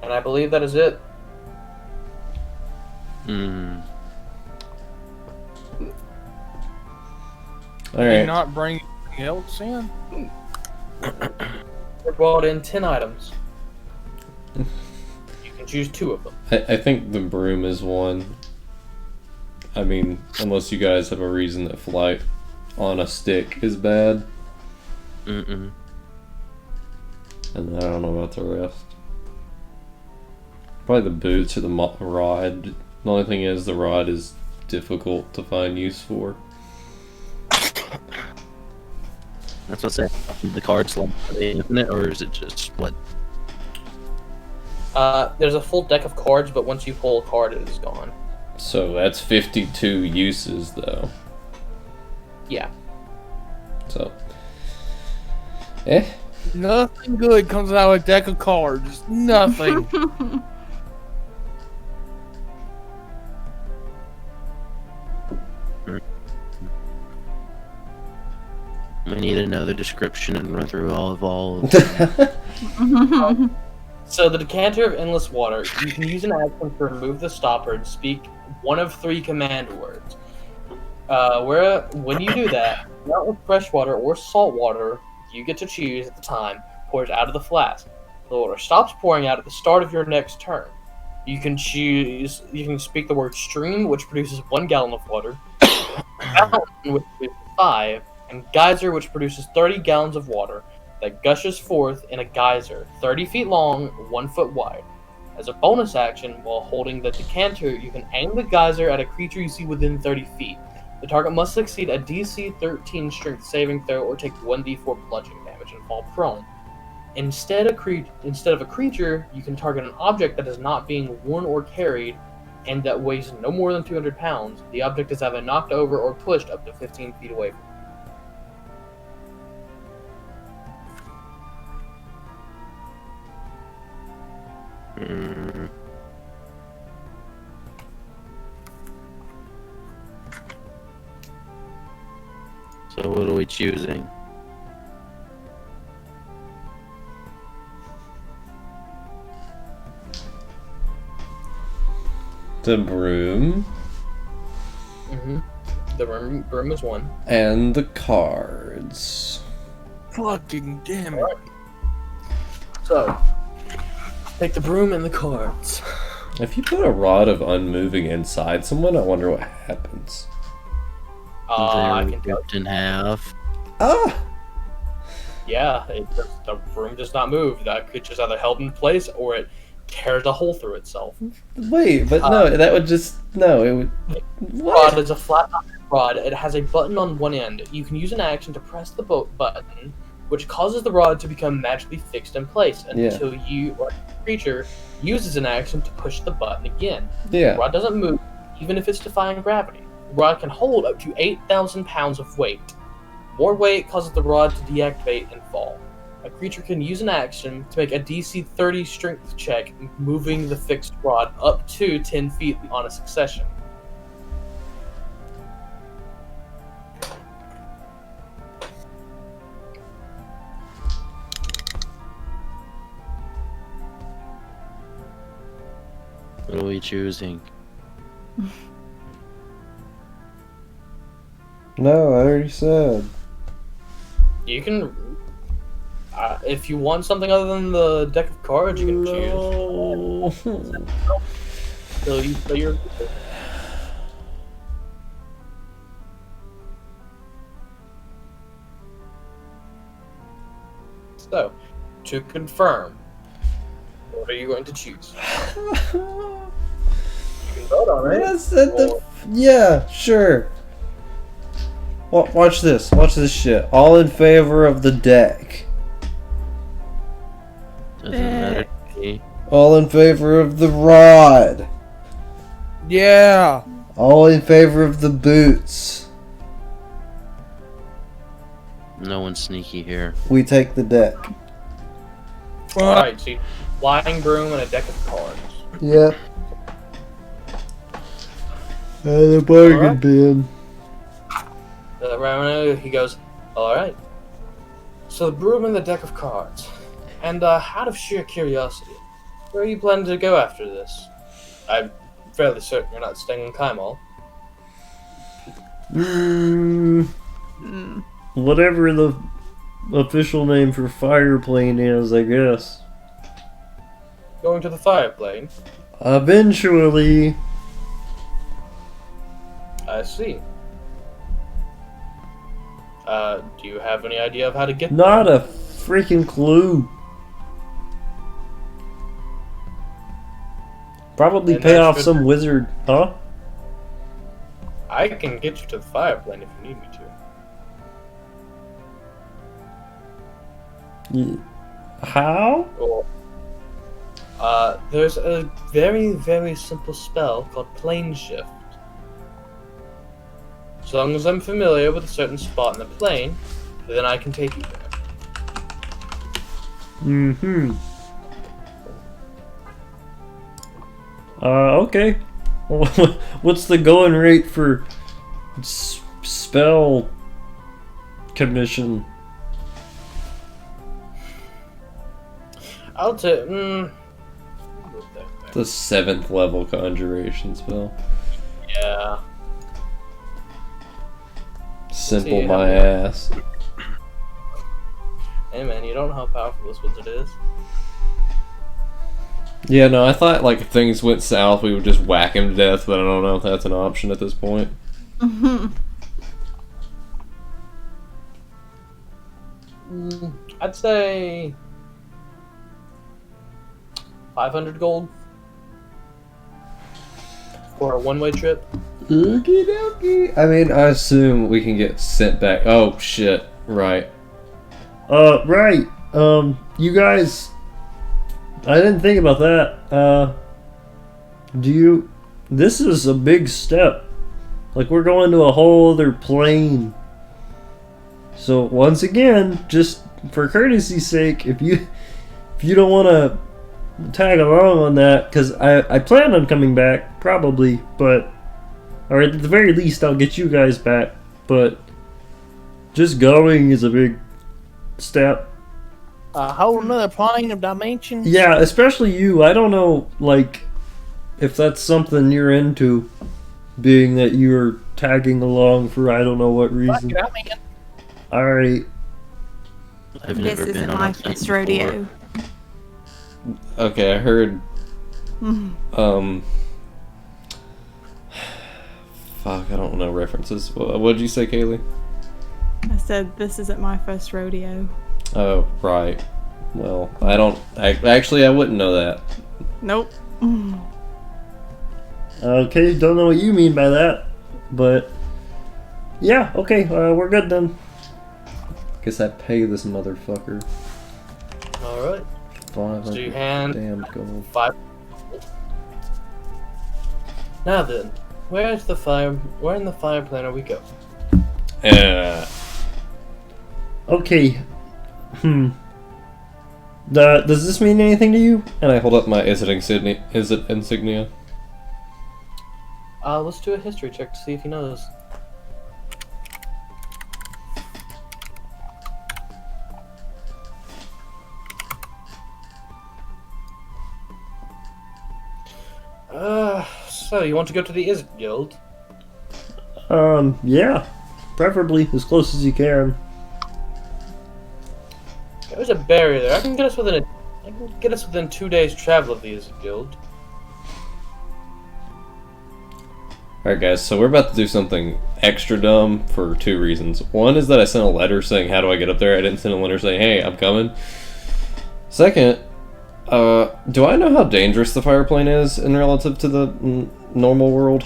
And I believe that is it. Hmm. Can you Alright. not bring anything else in? We brought in 10 items. You can choose 2 of them. I think the broom is one. I mean, unless you guys have a reason that flight on a stick is bad. Mm-mm. And I don't know about the rest. Probably the boots or the rod. The only thing is, the rod is difficult to find use for. That's what's that. The cards like infinite, or is it just what? There's a full deck of cards, but once you pull a card, it is gone. So that's 52 uses, though. Yeah. So, eh? Nothing good comes out of a deck of cards. Nothing. We need another description and run through all. So the Decanter of Endless Water, you can use an action to remove the stopper and speak one of 3 command words. When you do that, not with fresh water or salt water, you get to choose at the time, pours out of the flask. The water stops pouring out at the start of your next turn. You can speak the word stream, which produces 1 gallon of water, fountain, which produces 5, and geyser, which produces 30 gallons of water that gushes forth in a geyser 30 feet long, 1 foot wide. As a bonus action, while holding the decanter, you can aim the geyser at a creature you see within 30 feet. The target must succeed a DC 13 strength saving throw or take 1d4 bludgeoning damage and fall prone. Instead of a creature, you can target an object that is not being worn or carried and that weighs no more than 200 pounds. The object is either knocked over or pushed up to 15 feet away from you. Mm. So what are we choosing? The broom Mm-hmm. The room is 1. and the cards. Fucking damn it. So, Take the broom and the cards. If you put a rod of unmoving inside someone, I wonder what happens. I They're can tell. ripped in half. Ah! Yeah, the broom does not move. That creature's either held in place or it tears a hole through itself. Wait, but no, that would just... No, it would... Rod What? is a flat rod. It has a button on one end. You can use an action to press the button, which causes the rod to become magically fixed in place until you or the creature uses an action to push the button again. Yeah. The rod doesn't move, even if it's defying gravity. The rod can hold up to 8,000 pounds of weight. More weight causes the rod to deactivate and fall. A creature can use an action to make a DC 30 strength check, moving the fixed rod up to 10 feet on a succession. What are we choosing? No, I already said. You can, if you want something other than the deck of cards, you can choose. No. So you play your. So, to confirm, what are you going to choose? You can vote on it. I said the... Yeah, sure. Watch this. Watch this shit. All in favor of the deck. Doesn't matter to me. All in favor of the rod. Yeah. All in favor of the boots. No one's sneaky here. We take the deck. Alright, see, flying broom and a deck of cards. Yep. And the bargain Alright. bin. Ramona, he goes, alright. So the broom and the deck of cards. And out of sheer curiosity, where are you planning to go after this? I'm fairly certain you're not staying in Kaimal. Whatever the official name for fire plane is, I guess. Going to the fire plane. Eventually. I see. Do you have any idea of how to get there? Not a freaking clue. Probably And pay that's off good. some wizard, huh? I can get you to the fire plane if you need me to. How? Or, there's a very, very simple spell called Plane Shift. As long as I'm familiar with a certain spot in the plane, then I can take you there. Mm-hmm. Okay. What's the going rate for spell commission? I'll take. The 7th level conjuration spell. Yeah. Simple See, my ass. Hey man, you don't know how powerful this wizard is. Yeah, no, I thought like if things went south we would just whack him to death, but I don't know if that's an option at this point. I'd say 500 gold for a one-way trip. Okie dokie. I mean, I assume we can get sent back. Oh shit! Right. Right. You guys. I didn't think about that. Do you. This is a big step. Like, we're going to a whole other plane. So, once again, just for courtesy's sake, if you don't want to tag along on that, because I plan on coming back, probably, but. Or at the very least, I'll get you guys back. But just going is a big step. A whole nother plane of dimensions? Yeah, especially you. I don't know, like, if that's something you're into, being that you're tagging along for I don't know what reason. Fuck it, I'm in. Alright. I've This never been isn't on my a plane first rodeo. before. Okay, I heard. Fuck, I don't know references. What'd you say, Kaylee? I said this isn't my first rodeo. Oh, right. Well, I don't. Actually, I wouldn't know that. Nope. Okay, don't know what you mean by that, but yeah, okay, we're good then. Guess I pay this motherfucker All right. 500 So you hand damn gold. 5. Now then, where in the fire plan are we going? Okay. Does this mean anything to you? And I hold up my is it insignia? Let's do a history check to see if he knows. So you want to go to the Izzet Guild? Yeah. Preferably as close as you can. There's a barrier there. I can get us within 2 days' travel of the Izzet Guild. Alright guys, so we're about to do something extra dumb for 2 reasons. One is that I sent a letter saying how do I get up there. I didn't send a letter saying hey, I'm coming. Second, do I know how dangerous the fire plane is in relative to the normal world?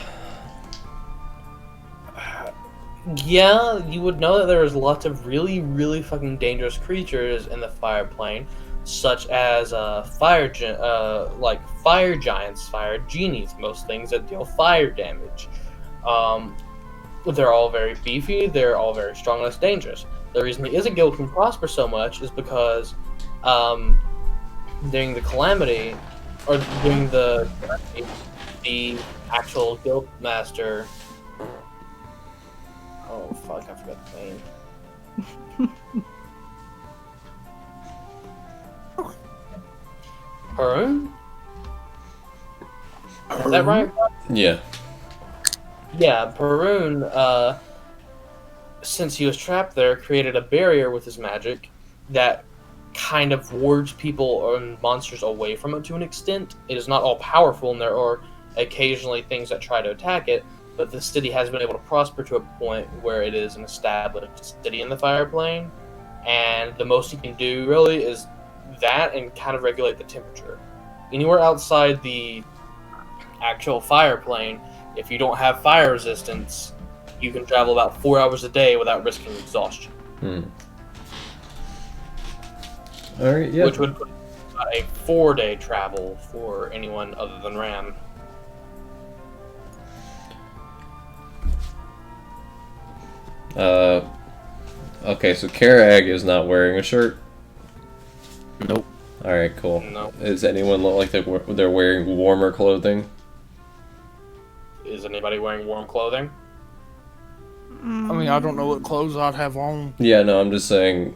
Yeah, you would know that there's lots of really, really fucking dangerous creatures in the fire plane, such as fire giants, fire genies, most things that deal fire damage. They're all very beefy, they're all very strong, and it's dangerous. The reason the Izzet Guild can prosper so much is because during the calamity, or during the actual guild master. Oh fuck! I forgot the name. Harun? Is that right? Yeah. Yeah, Perun, since he was trapped there, created a barrier with his magic that kind of wards people and monsters away from it to an extent. It is not all powerful, and there are occasionally things that try to attack it, but the city has been able to prosper to a point where it is an established city in the fire plane, and the most you can do really is that and kind of regulate the temperature. Anywhere outside the actual fire plane, if you don't have fire resistance, you can travel about 4 hours a day without risking exhaustion. Alright, yeah. Which would put about a 4-day travel for anyone other than Ram. Okay, so Karag is not wearing a shirt. Nope. Alright, cool. No. Does anyone look like they're wearing warmer clothing? Is anybody wearing warm clothing? I mean, I don't know what clothes I'd have on. Yeah, no, I'm just saying,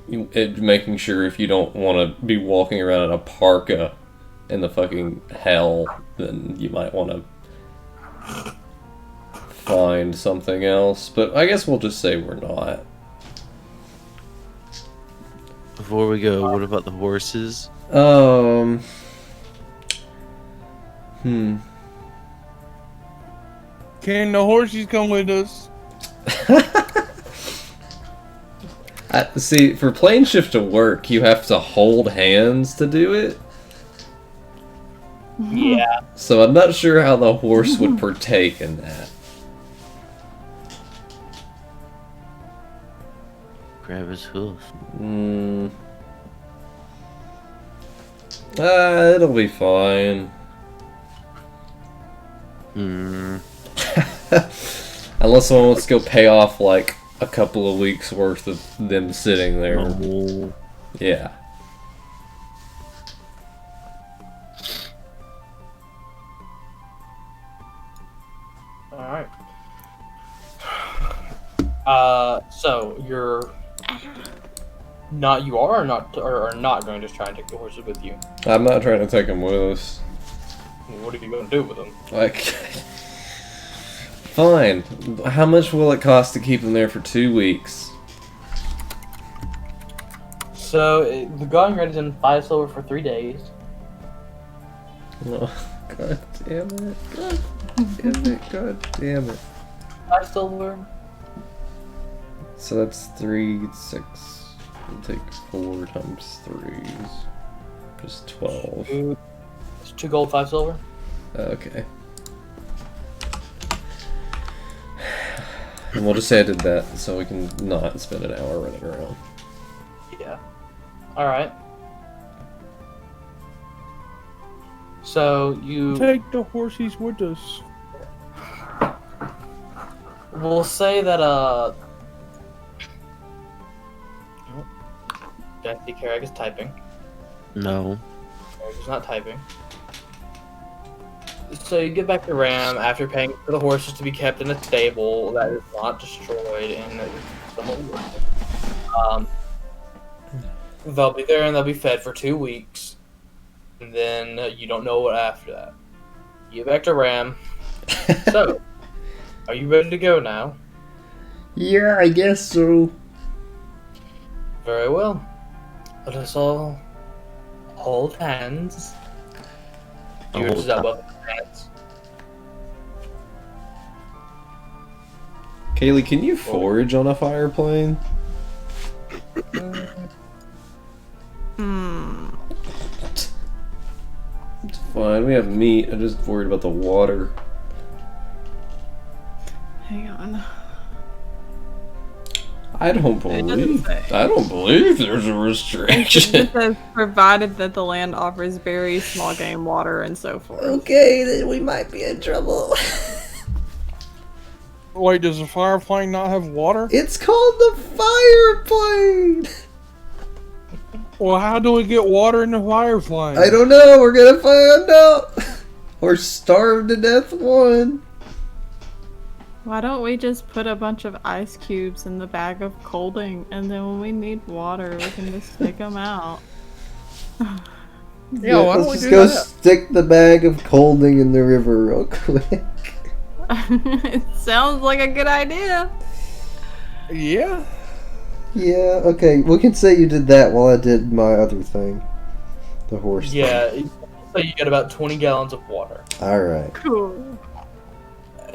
making sure if you don't want to be walking around in a parka in the fucking hell, then you might want to find something else. But I guess we'll just say we're not. Before we go, what about the horses? Can the horses come with us? See, for plane shift to work, you have to hold hands to do it. Yeah. So I'm not sure how the horse would partake in that. Grab his hoof. It'll be fine. Unless someone wants to go pay off like a couple of weeks worth of them sitting there. Oh. Yeah. Alright. So you're not going to try and take the horses with you. I'm not trying to take them with us. What are you going to do with them? Like, fine. How much will it cost to keep them there for 2 weeks? So the going rate is in 5 silver for 3 days. Oh, God damn it. God damn it. God damn it. 5 silver. So that's 3, 6. We'll take 4 times 3. Just 12. It's 2 gold, 5 silver. Okay. And we'll just say I did that so we can not spend an hour running around. Yeah. Alright. So you Take the horses with us. will say that Deputy Carrick is typing. No. Carrick is not typing. So you get back to Ram after paying for the horses to be kept in a stable that is not destroyed and the whole world. They'll be there and they'll be fed for 2 weeks. And then you don't know what after that. You get back to Ram. So, are you ready to go now? Yeah, I guess so. Very well. Let us all hold hands. I'll You hold reach out up. both hands. Kaylee, can you forage on a fire plane? It's fine, we have meat. I'm just worried about the water. Hang on. I don't doesn't believe. say. I don't believe there's a It restriction. says provided that the land offers berries, small game, water, and so forth. Okay, then we might be in trouble. Wait, does the fire plane not have water? It's called the fire plane. Well, how do we get water in the fire plane? I don't know. We're gonna find out. Or starve to death one. Why don't we just put a bunch of ice cubes in the bag of colding, and then when we need water, we can just stick them out. Yeah, why don't we let's do just go that? stick the bag of colding in the river real quick. It sounds like a good idea. Yeah. Yeah, okay. We can say you did that while I did my other thing. The horse thing. Yeah, so you get about 20 gallons of water. Alright. Cool.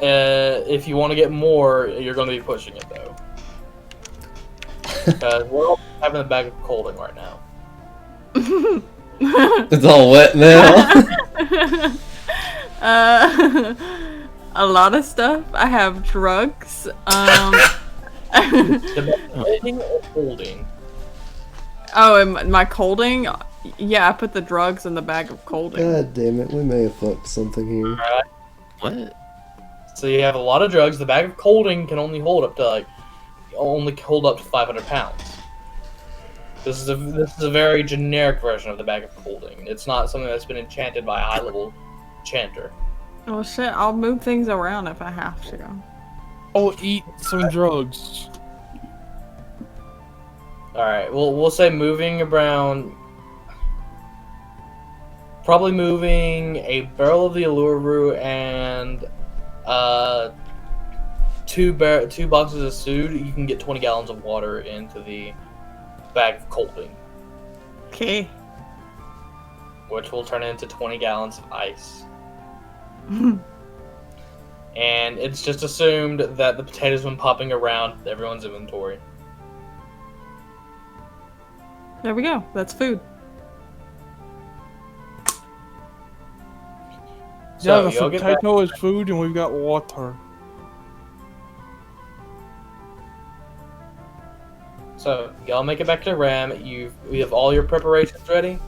If you want to get more, you're going to be pushing it though. Because we're all having a bag of colding right now. It's all wet now. A lot of stuff. I have drugs. Colding or holding? Oh, and my colding? Yeah, I put the drugs in the bag of colding. God damn it, we may have fucked something here. Alright. What? So you have a lot of drugs. The bag of colding can only hold up to only hold up to 500 pounds. This is a very generic version of the bag of colding. It's not something that's been enchanted by a high level enchanter. Well, shit, I'll move things around if I have to. I'll eat some drugs. Alright, we'll say moving around. Probably moving a barrel of the Allure and two boxes of food. You can get 20 gallons of water into the bag of colding, Okay. which will turn into 20 gallons of ice. And it's just assumed that the potatoes been popping around everyone's inventory. There we go. That's food. So Yeah, the y'all get back. potato is food and we've got water. So y'all make it back to Ram. We have all your preparations ready.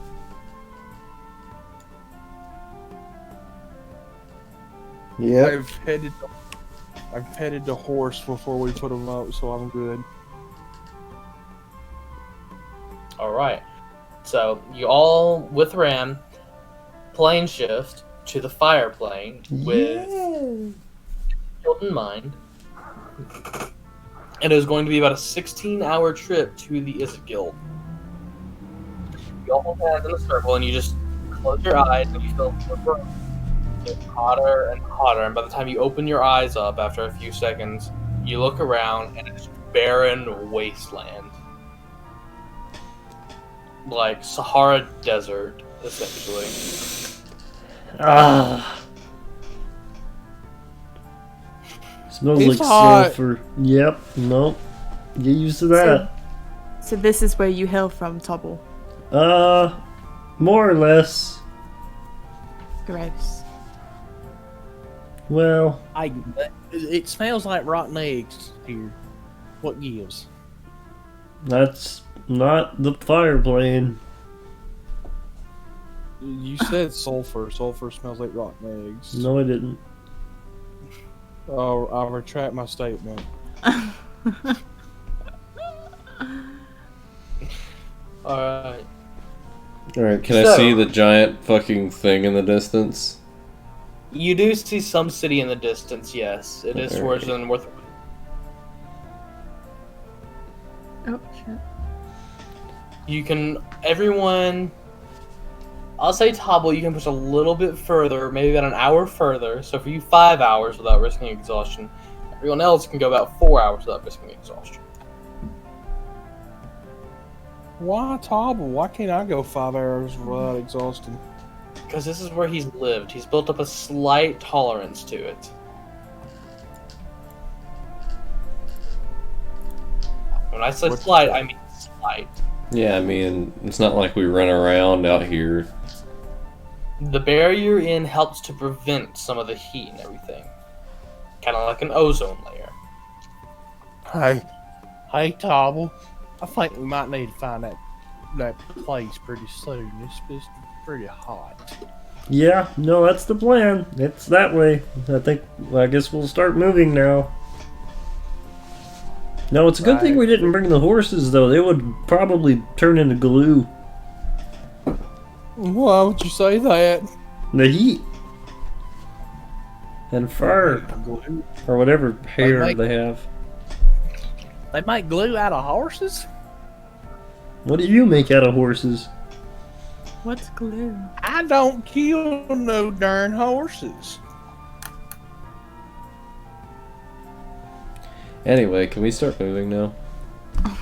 Yeah. I've headed the horse before we put him up, so I'm good. All right. So you all with Ram plane shift to the fire plane with guild in mind. And it was going to be about a 16-hour trip to the Izzet Guild. You all hold hands in a circle and you just close your eyes and you feel it gets hotter and hotter. And by the time you open your eyes up after a few seconds, you look around and it's barren wasteland. Like Sahara Desert, essentially. Ah. Smells It's like hot. sulfur. Yep. Nope. Get used to that. So this is where you hail from, Tobble. More or less. Gross. Well, It smells like rotten eggs here. What gives? that's not the fire plane. You said sulfur. Sulfur smells like rotten eggs. No, I didn't. Oh, I'll retract my statement. Alright. Alright, can I So- see the giant fucking thing in the distance? You do see some city in the distance, yes. It is towards the north. Oh, shit. You can, everyone, I'll say Tobble, you can push a little bit further, maybe about an hour further. So for you, 5 hours without risking exhaustion. Everyone else can go about 4 hours without risking exhaustion. Why Tobble? Why can't I go 5 hours without exhausting? Because this is where he's lived. He's built up a slight tolerance to it. When I say What- slight, I mean slight. Yeah, I mean, it's not like we run around out here. The barrier in helps to prevent some of the heat and everything. Kind of like an ozone layer. Hey, Tobble. I think we might need to find that place pretty soon. It's pretty hot. Yeah, no, that's the plan. It's that way. I guess we'll start moving now. No, it's a good thing we didn't bring the horses, though. They would probably turn into glue. Why would you say that? The heat. And fur. Or whatever hair make- they have. They make glue out of horses? What do you make out of horses? What's glue? I don't kill no darn horses. Anyway, can we start moving now?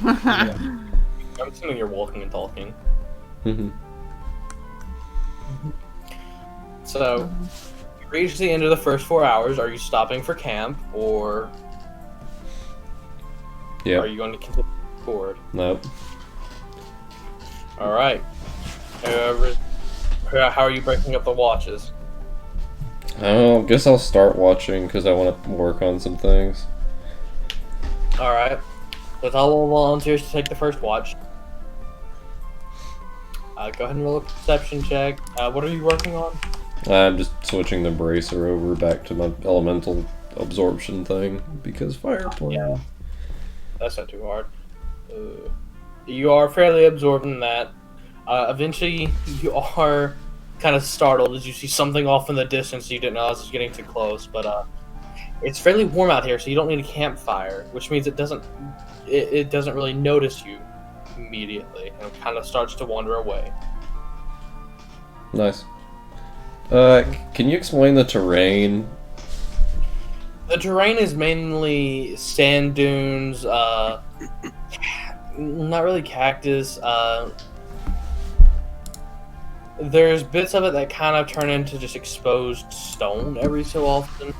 I'm assuming you're walking and talking. Mhm. So, you reach the end of the first 4 hours. Are you stopping for camp, or Yeah. are you going to continue forward? Nope. All right. How are you breaking up the watches? Oh, guess I'll start watching because I want to work on some things. All right. With all volunteers to take the first watch. Go ahead and roll a perception check. What are you working on? I'm just switching the bracer over back to my elemental absorption thing because fire plane. Yeah. That's not too hard. You are fairly absorbed in that. Eventually, you are kind of startled as you see something off in the distance you didn't realize was getting too close. But it's fairly warm out here, so you don't need a campfire, which means it doesn't really notice you immediately, and kind of starts to wander away. Nice. Can you explain the terrain? The terrain is mainly sand dunes, not really cactus. There's bits of it that kind of turn into just exposed stone every so often,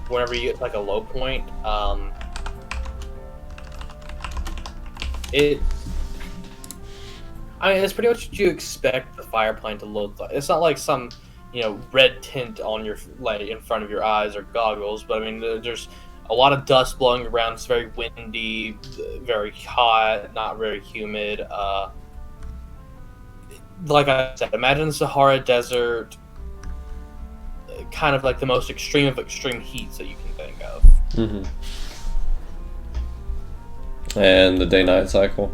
whenever you get like a low point. I mean, it's pretty much what you expect the fire plane to look like. It's not like some, red tint on your in front of your eyes or goggles, but I mean, there's a lot of dust blowing around. It's very windy, very hot, not very humid. Like I said, imagine the Sahara Desert, kind of like the most extreme of extreme heats that you can think of. Mm-hmm. And the day-night cycle?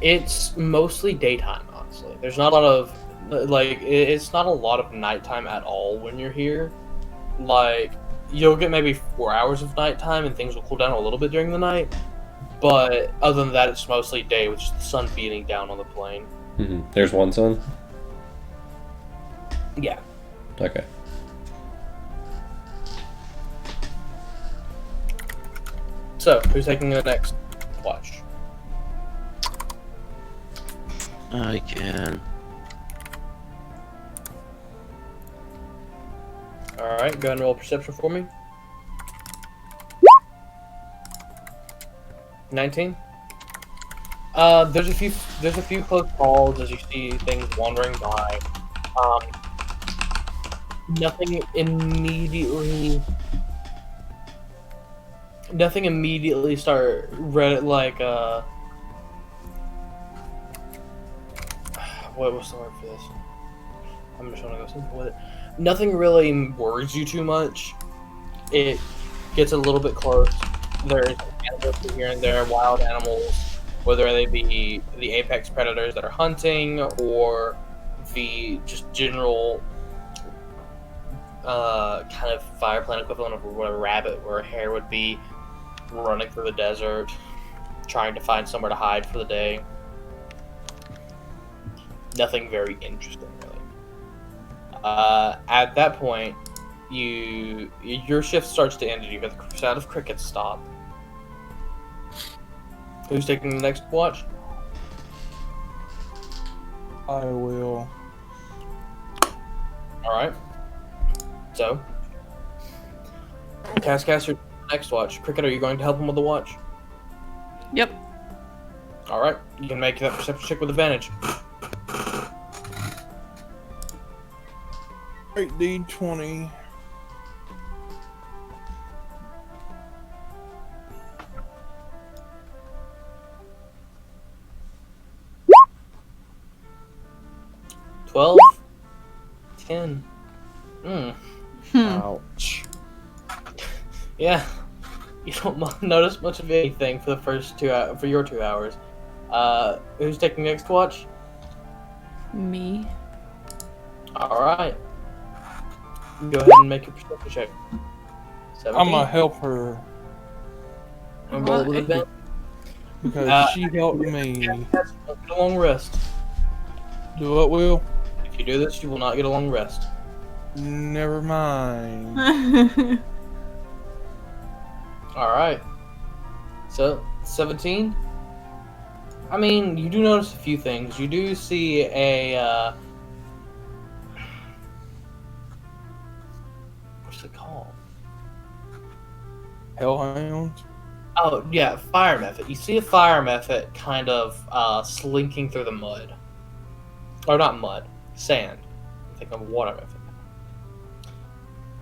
It's mostly daytime, honestly. There's not a lot of, it's not a lot of nighttime at all when you're here. Like, you'll get maybe 4 hours of nighttime and things will cool down a little bit during the night. But other than that, it's mostly day with just the sun beating down on the plane. Mm-hmm. There's one sun? Yeah. Okay. So, who's taking the next watch? I can. Alright, go ahead and roll perception for me. 19. There's a few close calls as you see things wandering by. Nothing immediately start what was the word for this? I'm just trying to go simple with it. Nothing really worries you too much. It gets a little bit close. There's animals here and there, wild animals, whether they be the apex predators that are hunting or the just general kind of fire plant equivalent of what a rabbit or a hare would be, running through the desert, trying to find somewhere to hide for the day. Nothing very interesting, really. At that point, your shift starts to end, and you hear the sound of crickets stop. Who's taking the next watch? I will. Alright. So, Taskcaster, next watch. Cricket, are you going to help him with the watch? Yep. Alright, you can make that perception check with advantage. 8d20. $12. 10. Ouch. Yeah, you don't notice much of anything for the first for your 2 hours. Who's taking next watch? Me. All right. Go ahead and make your perception check. 17. I'm gonna help her And roll with advantage. because she helped me. Get a long rest. Do what, Will? If you do this, you will not get a long rest. Never mind. All right. So 17. I mean, you do notice a few things. You do see a what's it called? Hellhound. Oh yeah, fire method. You see a fire method kind of slinking through the mud, or not mud, sand. I think of water method.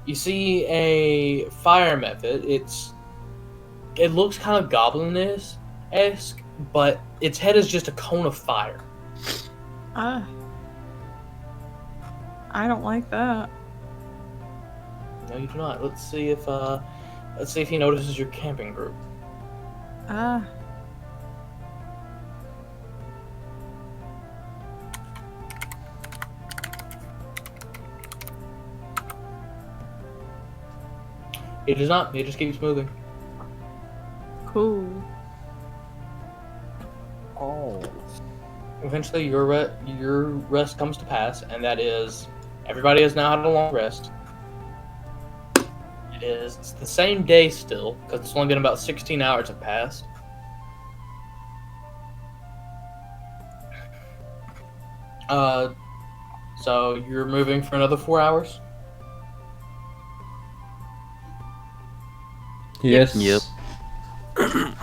You see a fire method. It looks kind of goblin-esque, but its head is just a cone of fire. I don't like that. No, you do not. Let's see if he notices your camping group. He does not. He just keeps moving. Cool. Oh. Eventually, your rest comes to pass, and that is everybody has now had a long rest. It's the same day still, because it's only been about 16 hours have passed. So you're moving for another 4 hours? Yes. Yep. You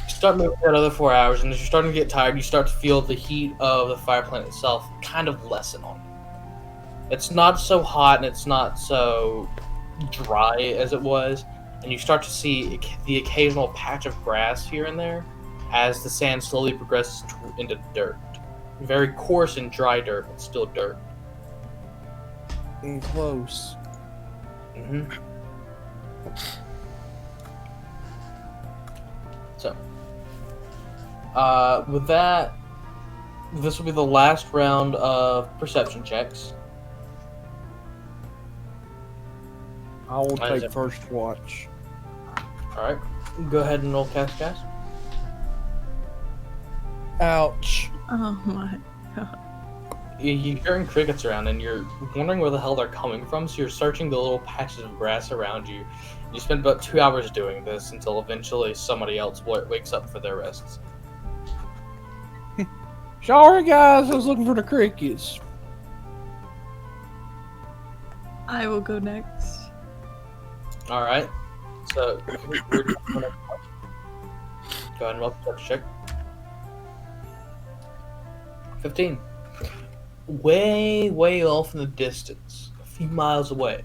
start moving for another 4 hours, and as you're starting to get tired, you start to feel the heat of the fire plant itself kind of lessen on you. It's not so hot, and it's not so dry as it was, and you start to see the occasional patch of grass here and there as the sand slowly progresses into dirt. Very coarse and dry dirt, but still dirt. And close. Mm-hmm. So, with that, this will be the last round of perception checks. I will What is take it? first watch. Alright, go ahead and roll cast. Ouch. Oh my god. You're hearing crickets around, and you're wondering where the hell they're coming from, so you're searching the little patches of grass around you. You spend about 2 hours doing this until eventually somebody else wakes up for their rests. Sorry, guys. I was looking for the crickets. I will go next. All right. So we're go ahead and roll the check. 15. Way off in the distance, a few miles away.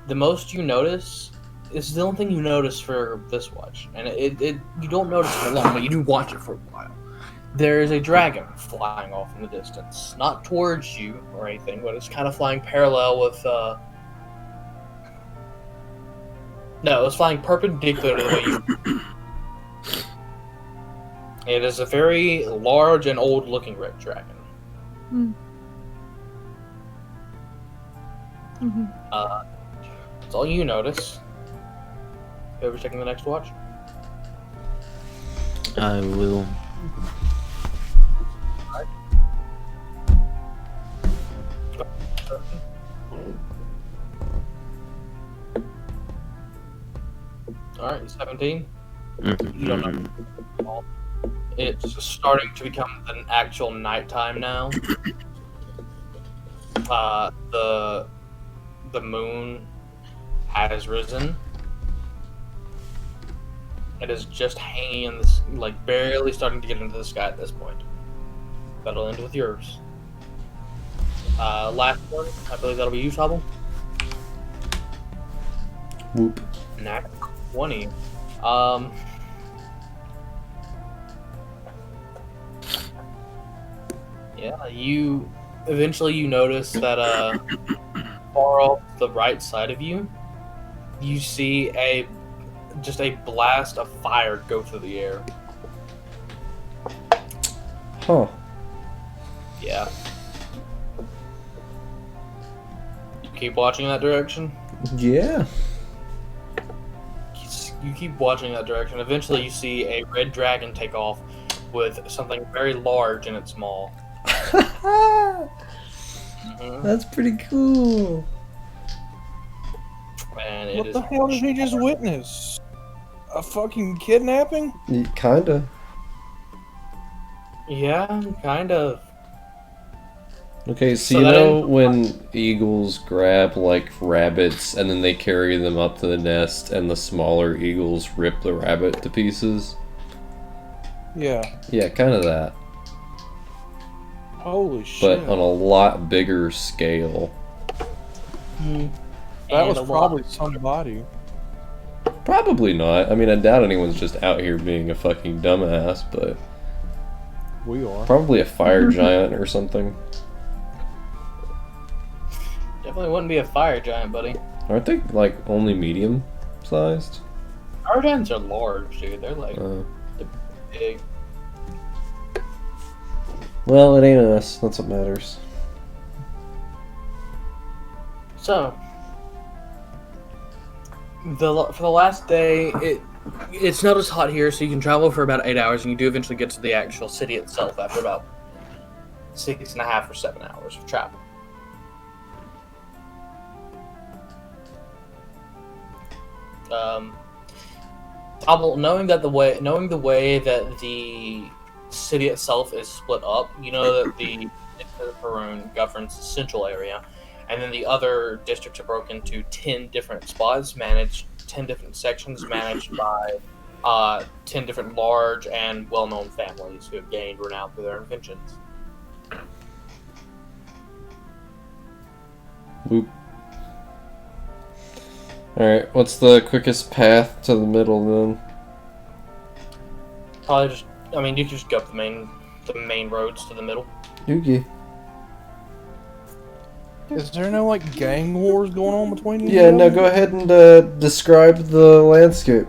The most you notice is the only thing you notice for this watch, and it you don't notice for long, but you do watch it for a while. There is a dragon flying off in the distance, not towards you or anything, but it's kind of flying parallel with. No, it's flying perpendicular to the way you. It is a very large and old-looking red dragon. Mm-hmm. That's all you notice. Whoever's taking the next watch. I will. Alright, 17. Mhm. You don't know. It's starting to become an actual nighttime now. The moon has risen. It is just hanging in this, like barely starting to get into the sky at this point. That'll end with yours. Last one, I believe that'll be you, Tobble. Whoop. Nat 20. Yeah, you eventually notice that far off the right side of you, you see just a blast of fire go through the air. Huh. Yeah. You keep watching that direction. Yeah. You keep watching that direction. Eventually, you see a red dragon take off with something very large in its maw. Mhm. That's pretty cool. And it What is the hell did he just witness? A fucking kidnapping? Kinda. Yeah, kind of. Okay, so So you that know ends- when eagles grab like rabbits and then they carry them up to the nest and the smaller eagles rip the rabbit to pieces? Yeah. Yeah, kind of that. Holy shit. But on a lot bigger scale. That was And a probably lot. somebody. Probably not. I mean, I doubt anyone's just out here being a fucking dumbass, but We are. probably a fire giant or something. Definitely wouldn't be a fire giant, buddy. Aren't they like only medium sized? Fire giants are large, dude. They're like big. Well, it ain't us. That's what matters. So, for the last day, it's not as hot here, so you can travel for about 8 hours, and you do eventually get to the actual city itself after about 6.5 or 7 hours of travel. Knowing the way that the city itself is split up, you know that the Haroon governs the central area, and then the other districts are broken into 10 different spots, 10 different sections managed by 10 different large and well-known families who have gained renown through their inventions. Whoop. Alright, what's the quickest path to the middle then? Probably just, I mean, you can just go up the main roads to the middle. Yugi. Is there no like gang wars going on between you? Yeah, no, go ahead and describe the landscape.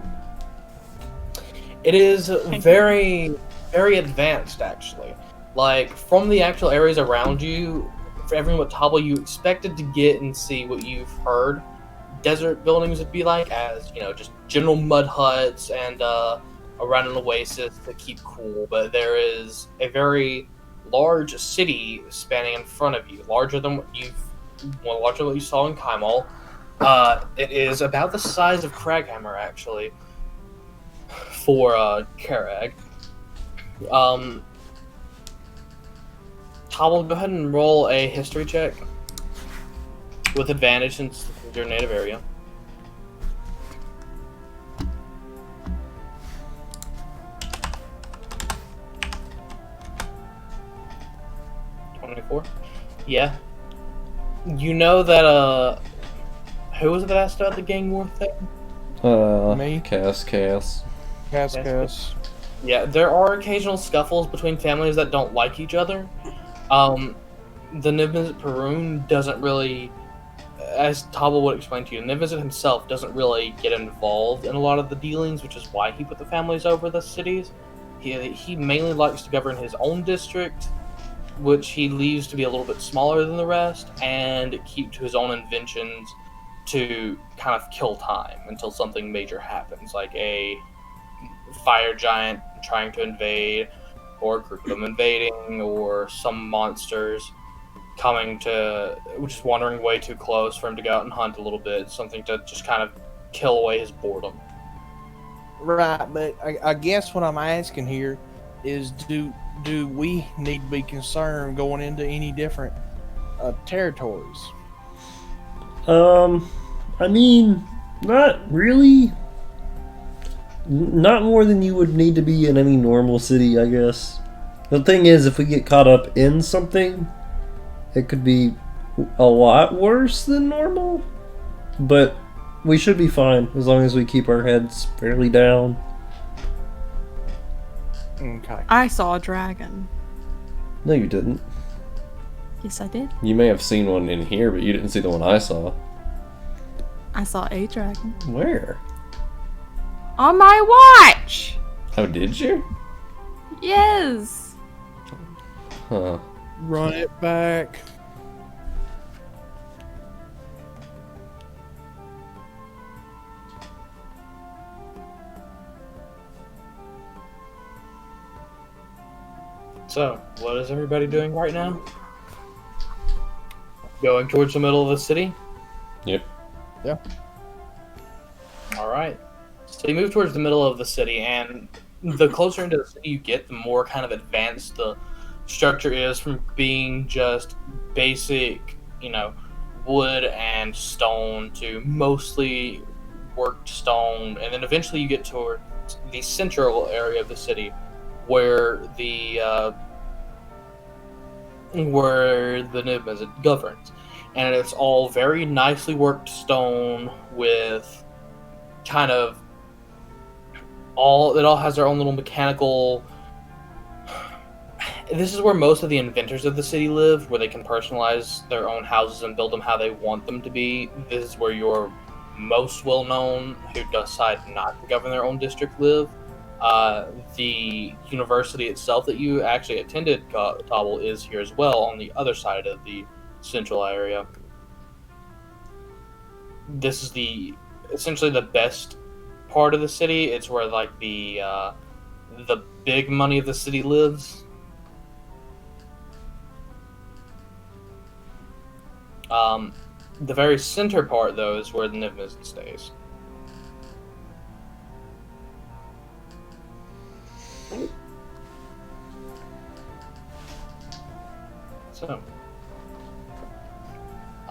It is very, very advanced, actually. Like, from the actual areas around you, for everyone but Tabo, you expected to get and see what you've heard desert buildings would be like, as, you know, just general mud huts and around an oasis to keep cool. But there is a very large city spanning in front of you, larger than what you saw in Kaimal. It is about the size of Craghammer, actually, for Karag. Tobble, go ahead and roll a history check. with advantage since this is your native area. $24. Yeah. You know that who was it that asked about the gang war thing? Me? Cass. Cass. Yeah, there are occasional scuffles between families that don't like each other. The Niv-Mizzet Perun doesn't really, as Tobble would explain to you, Niv-Mizzet himself doesn't really get involved in a lot of the dealings, which is why he put the families over the cities. He mainly likes to govern his own district, which he leaves to be a little bit smaller than the rest, and keep to his own inventions to kind of kill time until something major happens, like a fire giant trying to invade, or a group of them invading, or some monsters coming to, just wandering way too close for him to go out and hunt a little bit, something to just kind of kill away his boredom. Right, but I guess what I'm asking here is, do we need to be concerned going into any different territories? I mean, not really. Not more than you would need to be in any normal city, I guess. The thing is, if we get caught up in something, it could be a lot worse than normal. But we should be fine as long as we keep our heads fairly down. Okay. I saw a dragon. No, you didn't. Yes, I did. You may have seen one in here, but you didn't see the one I saw. I saw a dragon. Where? On my watch! How did you? Yes! Huh. Run it back. So, what is everybody doing right now? Going towards the middle of the city? Yep. Yeah. Alright. So you move towards the middle of the city, and the closer into the city you get, the more kind of advanced the structure is, from being just basic, wood and stone to mostly worked stone, and then eventually you get towards the central area of the city where the Niv-Mizzet governs. And it's all very nicely worked stone with kind of it all has their own little mechanical. This is where most of the inventors of the city live, where they can personalize their own houses and build them how they want them to be. This is where your most well-known, who decide not to govern their own district, live. The university itself that you actually attended, Tobble, is here as well, on the other side of the central area. This is essentially the best part of the city. It's where the big money of the city lives. The very center part, though, is where the Niv-Mizzet stays. So,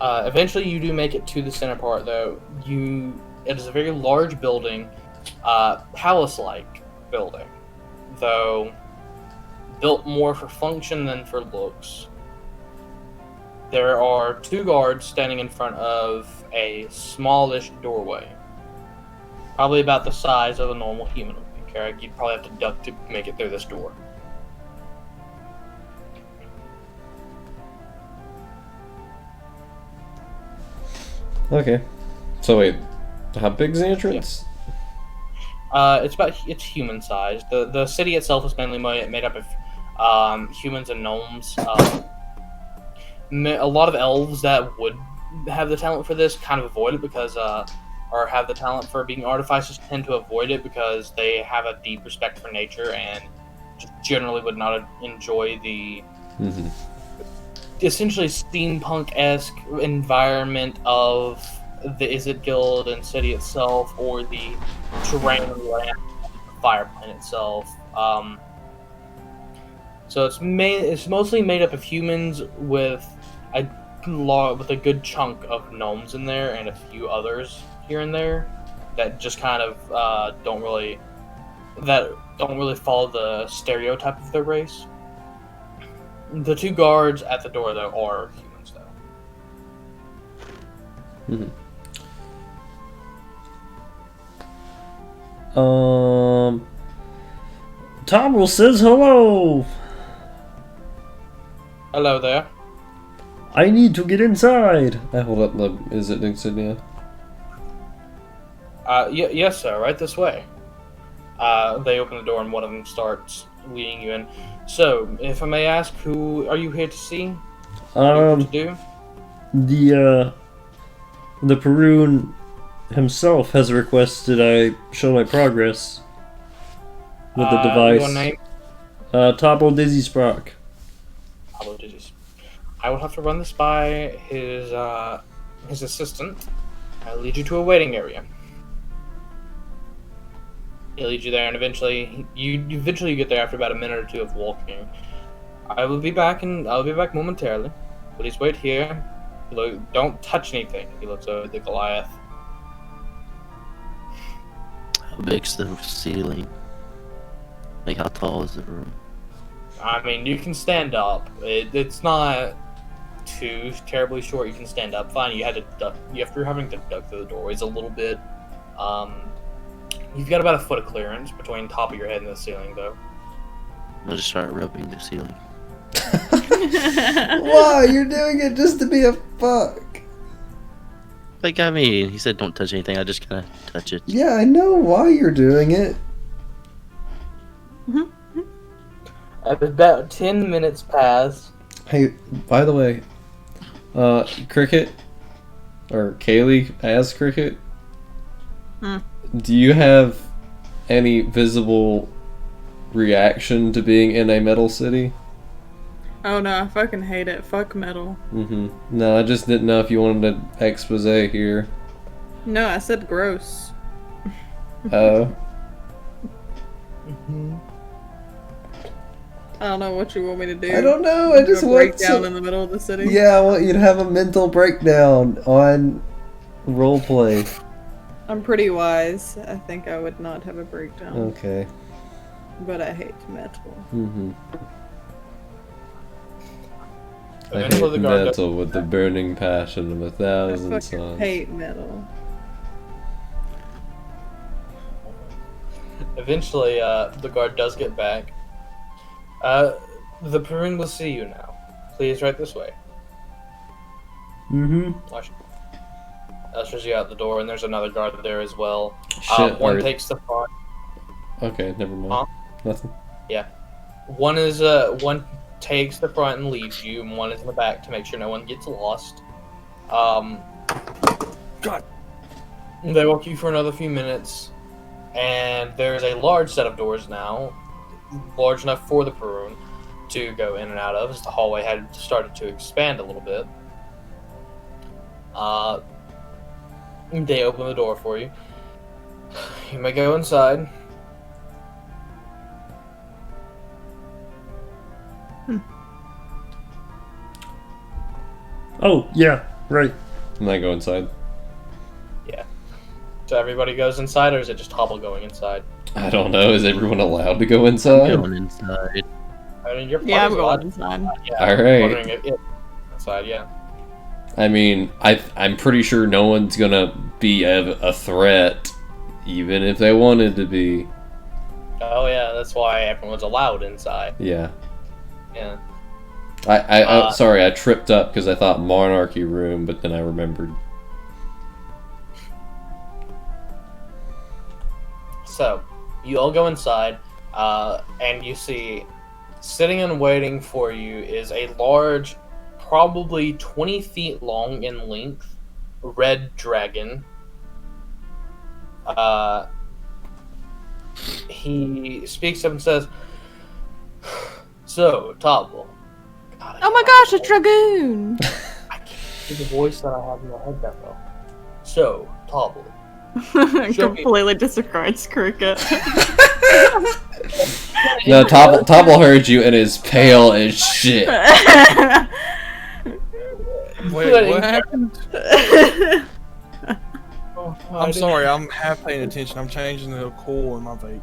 eventually you do make it to the center part, though. It is a very large building, palace-like building, though built more for function than for looks. There are 2 guards standing in front of a smallish doorway, probably about the size of a normal human would be. Carrick, you'd probably have to duck to make it through this door. Okay. So wait, how big's the entrance? It's human sized. The city itself is mainly made up of humans and gnomes. A lot of elves that would have the talent for this kind of avoid it because, or have the talent for being artificers, tend to avoid it because they have a deep respect for nature and just generally would not enjoy the essentially steampunk-esque environment of the Izzet Guild and city itself, or the terrain and land of the fire planet itself. So it's mostly made up of humans with a with a good chunk of gnomes in there and a few others here and there that just kind of don't really follow the stereotype of their race. The two guards at the door though are humans though. Tomrel says hello. Hello there. I need to get inside. I hold up the. Is it insignia? Yes, sir. Right this way. They open the door and one of them starts leading you in. So, if I may ask, who are you here to see? What to do? The Perun himself has requested I show my progress with the device. Your name? Tabo Dizzy Sprock. Apologies. I will have to run this by his assistant. I'll lead you to a waiting area. He'll lead you there, and eventually you get there after about a minute or two of walking. I'll be back momentarily. Please wait here. Look, don't touch anything. He looks over at the Goliath. How big's the ceiling? Like, how tall is the room? I mean, you can stand up. It's not too terribly short. You can stand up fine. You had to duck. You're having to duck through the doorways a little bit. You've got about a foot of clearance between the top of your head and the ceiling, though. I'll just start rubbing the ceiling. Why? You're doing it just to be a fuck. Like, I mean, he said don't touch anything. I just kind of touch it. Yeah, I know why you're doing it. About 10 minutes pass. Hey, by the way, Cricket, or Kaylee as Cricket, do you have any visible reaction to being in a metal city? Oh no, I fucking hate it. Fuck metal. No, I just didn't know if you wanted an expose here. No, I said gross. Oh. I don't know what you want me to do. I don't know, I just want breakdown in the middle of the city. Yeah, I want you to have a mental breakdown on roleplay. I'm pretty wise. I think I would not have a breakdown. Okay. But I hate metal. I hate metal with the burning passion of 1,000 I suns. fucking hate metal. Eventually, the guard does get back. The Perun will see you now. Please, right this way. Ushers you out the door, and there's another guard there as well. One takes the front. Okay, never mind. Nothing. Yeah. One takes the front and leads you, and one is in the back to make sure no one gets lost. God. They walk you for another few minutes, and there's a large set of doors now, large enough for the Perun to go in and out of, as the hallway had started to expand a little bit. They open the door for you. You may go inside. Oh, yeah, right. And I go inside. Yeah. So everybody goes inside, or is it just Hobble going inside? I don't know. Is everyone allowed to go inside? I'm going inside. I mean, you're Yeah, I'm going inside. Yeah, All I'm right. wondering if inside, yeah. I mean, I'm pretty sure no one's gonna be a threat, even if they wanted to be. Oh yeah, that's why everyone's allowed inside. Yeah. Yeah. Sorry, I tripped up because I thought monarchy room, but then I remembered. So, you all go inside, and you see, sitting and waiting for you is a large, probably 20 feet long in length, red dragon. He speaks up and says, "So, Tobble." Oh my gosh, a dragoon! I can't do the voice that I have in my head that well. So, Tobble. Completely disregards Cricket. No, Tobble heard you and is pale as shit. Wait, what happened? Oh, I'm sorry, I'm half paying attention. I'm changing the coil in my vape.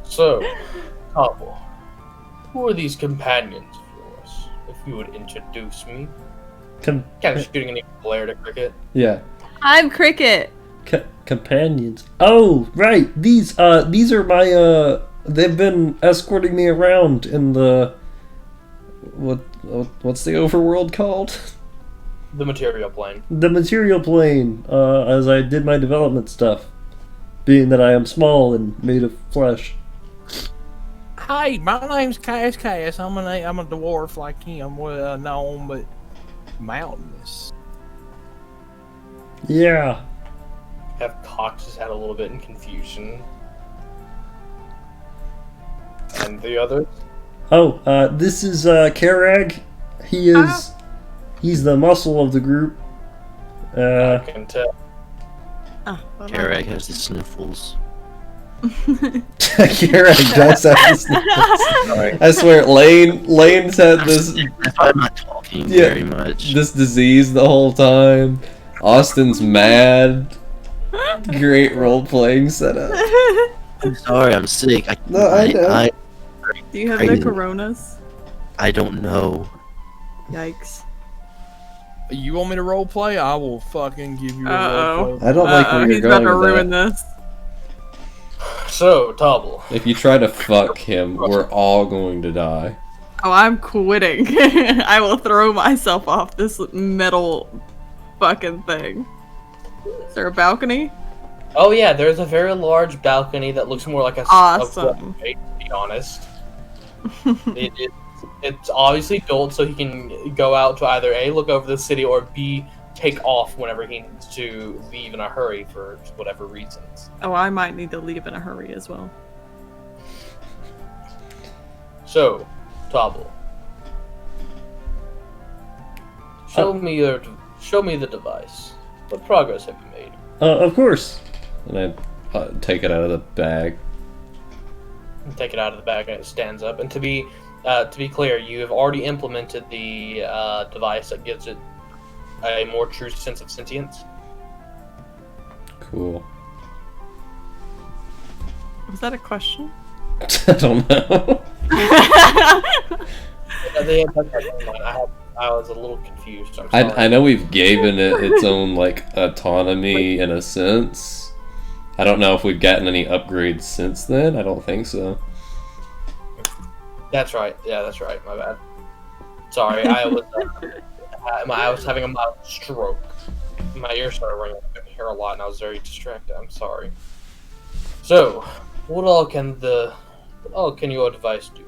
So, Topple, who are these companions of yours? If you would introduce me. Kind of shooting an glare to Cricket. Yeah. I'm Cricket. Companions. Oh, right. These are my they've been escorting me around in the what's the overworld called? The material plane. The material plane, as I did my development stuff. Being that I am small and made of flesh. Hi, my name's Cass. I'm a dwarf like him, well known but mountainous. Yeah. Have cocked his head a little bit in confusion. And the others? Oh, this is Karag. He's the muscle of the group. I can tell. Karag has the sniffles. Karag does have the sniffles. I swear, Lane's had this. That's why I'm not talking Yeah, very much. this disease the whole time. Austin's mad. Great role playing setup. I'm sorry, I'm sick. No, I know. Do you have the coronas? I don't know. Yikes. You want me to role play? I will fucking give you a Uh-oh. role play. I don't like where you're He's about going to with ruin that. this. So, Topple. If you try to fuck him, we're all going to die. Oh, I'm quitting. I will throw myself off this metal fucking thing. Is there a balcony? Oh yeah, there's a very large balcony that looks more like a Awesome. to be honest. It's obviously built so he can go out to either A, look over the city, or B, take off whenever he needs to leave in a hurry for whatever reasons. Oh, I might need to leave in a hurry as well. So, Topple. Show me the device. What progress have you made? Of course. And I take it out of the bag. Take it out of the bag and it stands up. And to be clear, you have already implemented the device that gives it a more true sense of sentience. Cool. Was that a question? I don't know. I was a little confused. I'm sorry. I know we've given it its own like autonomy in a sense. I don't know if we've gotten any upgrades since then. I don't think so. That's right. Yeah, that's right. My bad. Sorry, I was having a mild stroke. My ears started ringing. I couldn't hear a lot, and I was very distracted. I'm sorry. So, what all can your device do?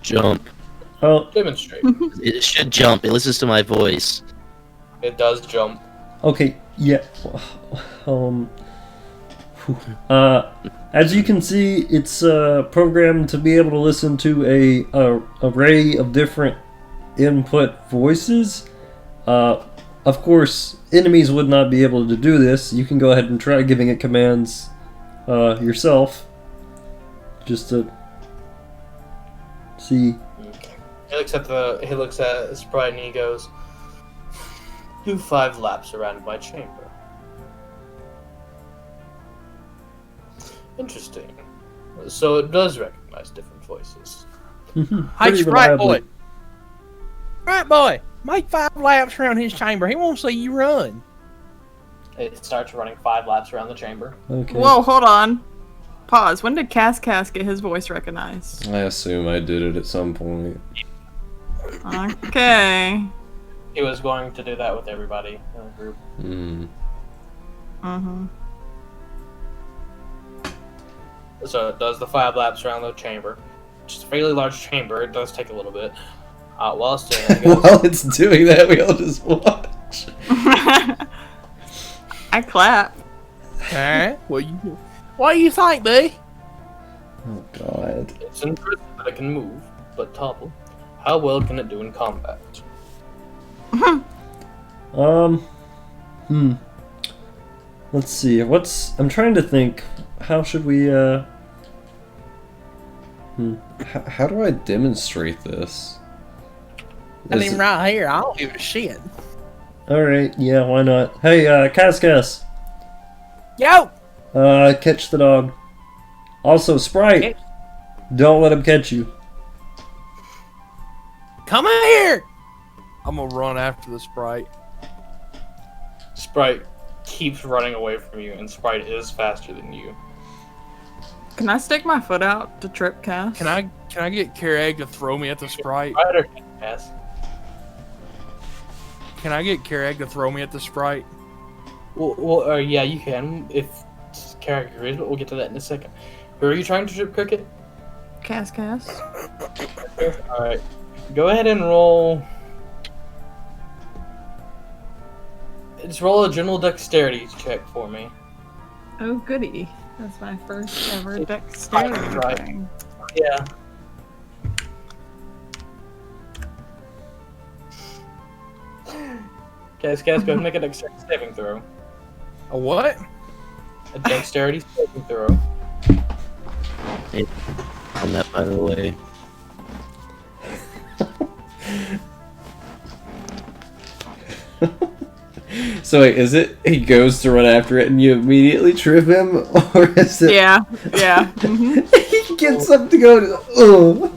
Jump. Oh, Demonstrate. It should jump. It listens to my voice. It does jump. okay. Yeah. As you can see, it's programmed to be able to listen to a array of different input voices. Of course, enemies would not be able to do this. You can go ahead and try giving it commands yourself, just to see. He looks at his sprite and he goes, "Do 5 laps around my chamber." Interesting. So it does recognize different voices. Hey, Pretty Sprite reliably. boy. Sprite boy, make 5 laps around his chamber. He won't see you run. It starts running 5 laps around the chamber. Okay. Whoa, hold on. Pause. When did Cass get his voice recognized? I assume I did it at some point. Okay. He was going to do that with everybody in the group. Hmm. Mm-hmm. So it does the 5 laps around the chamber. Which is a fairly large chamber. It does take a little bit. While it's doing that, it goes, While it's doing that, we all just watch. I clap. Alright, what do you think, B? Oh god. it's impressive that it can move, but Topple, how well can it do in combat? Let's see. I'm trying to think. How should we? How do I demonstrate this? And Is- him right here. I don't give a shit. Alright, yeah, why not? Hey, Cascas, Yo! catch the dog. Also, Sprite, don't let him catch you. Come here! I'm gonna run after the Sprite. Sprite keeps running away from you, and Sprite is faster than you. Can I stick my foot out to trip Cass? Can I get Kerag to throw me at the Sprite? Sprite or Cass? Can I get Kerag to throw me at the Sprite? Well, yeah, you can if character is, but we'll get to that in a second. Who are you trying to trip cricket? Cass. Alright. Go ahead and roll. Just roll a general dexterity check for me. Oh, goody. That's my first ever dexterity Right. thing. Yeah. Cass, go ahead and make a dexterity saving throw. A what? A dexterity saving throw. On that, by the way. So wait, is it he goes to run after it and you immediately trip him, or is it Yeah. Mhm. he gets up to go? Oh.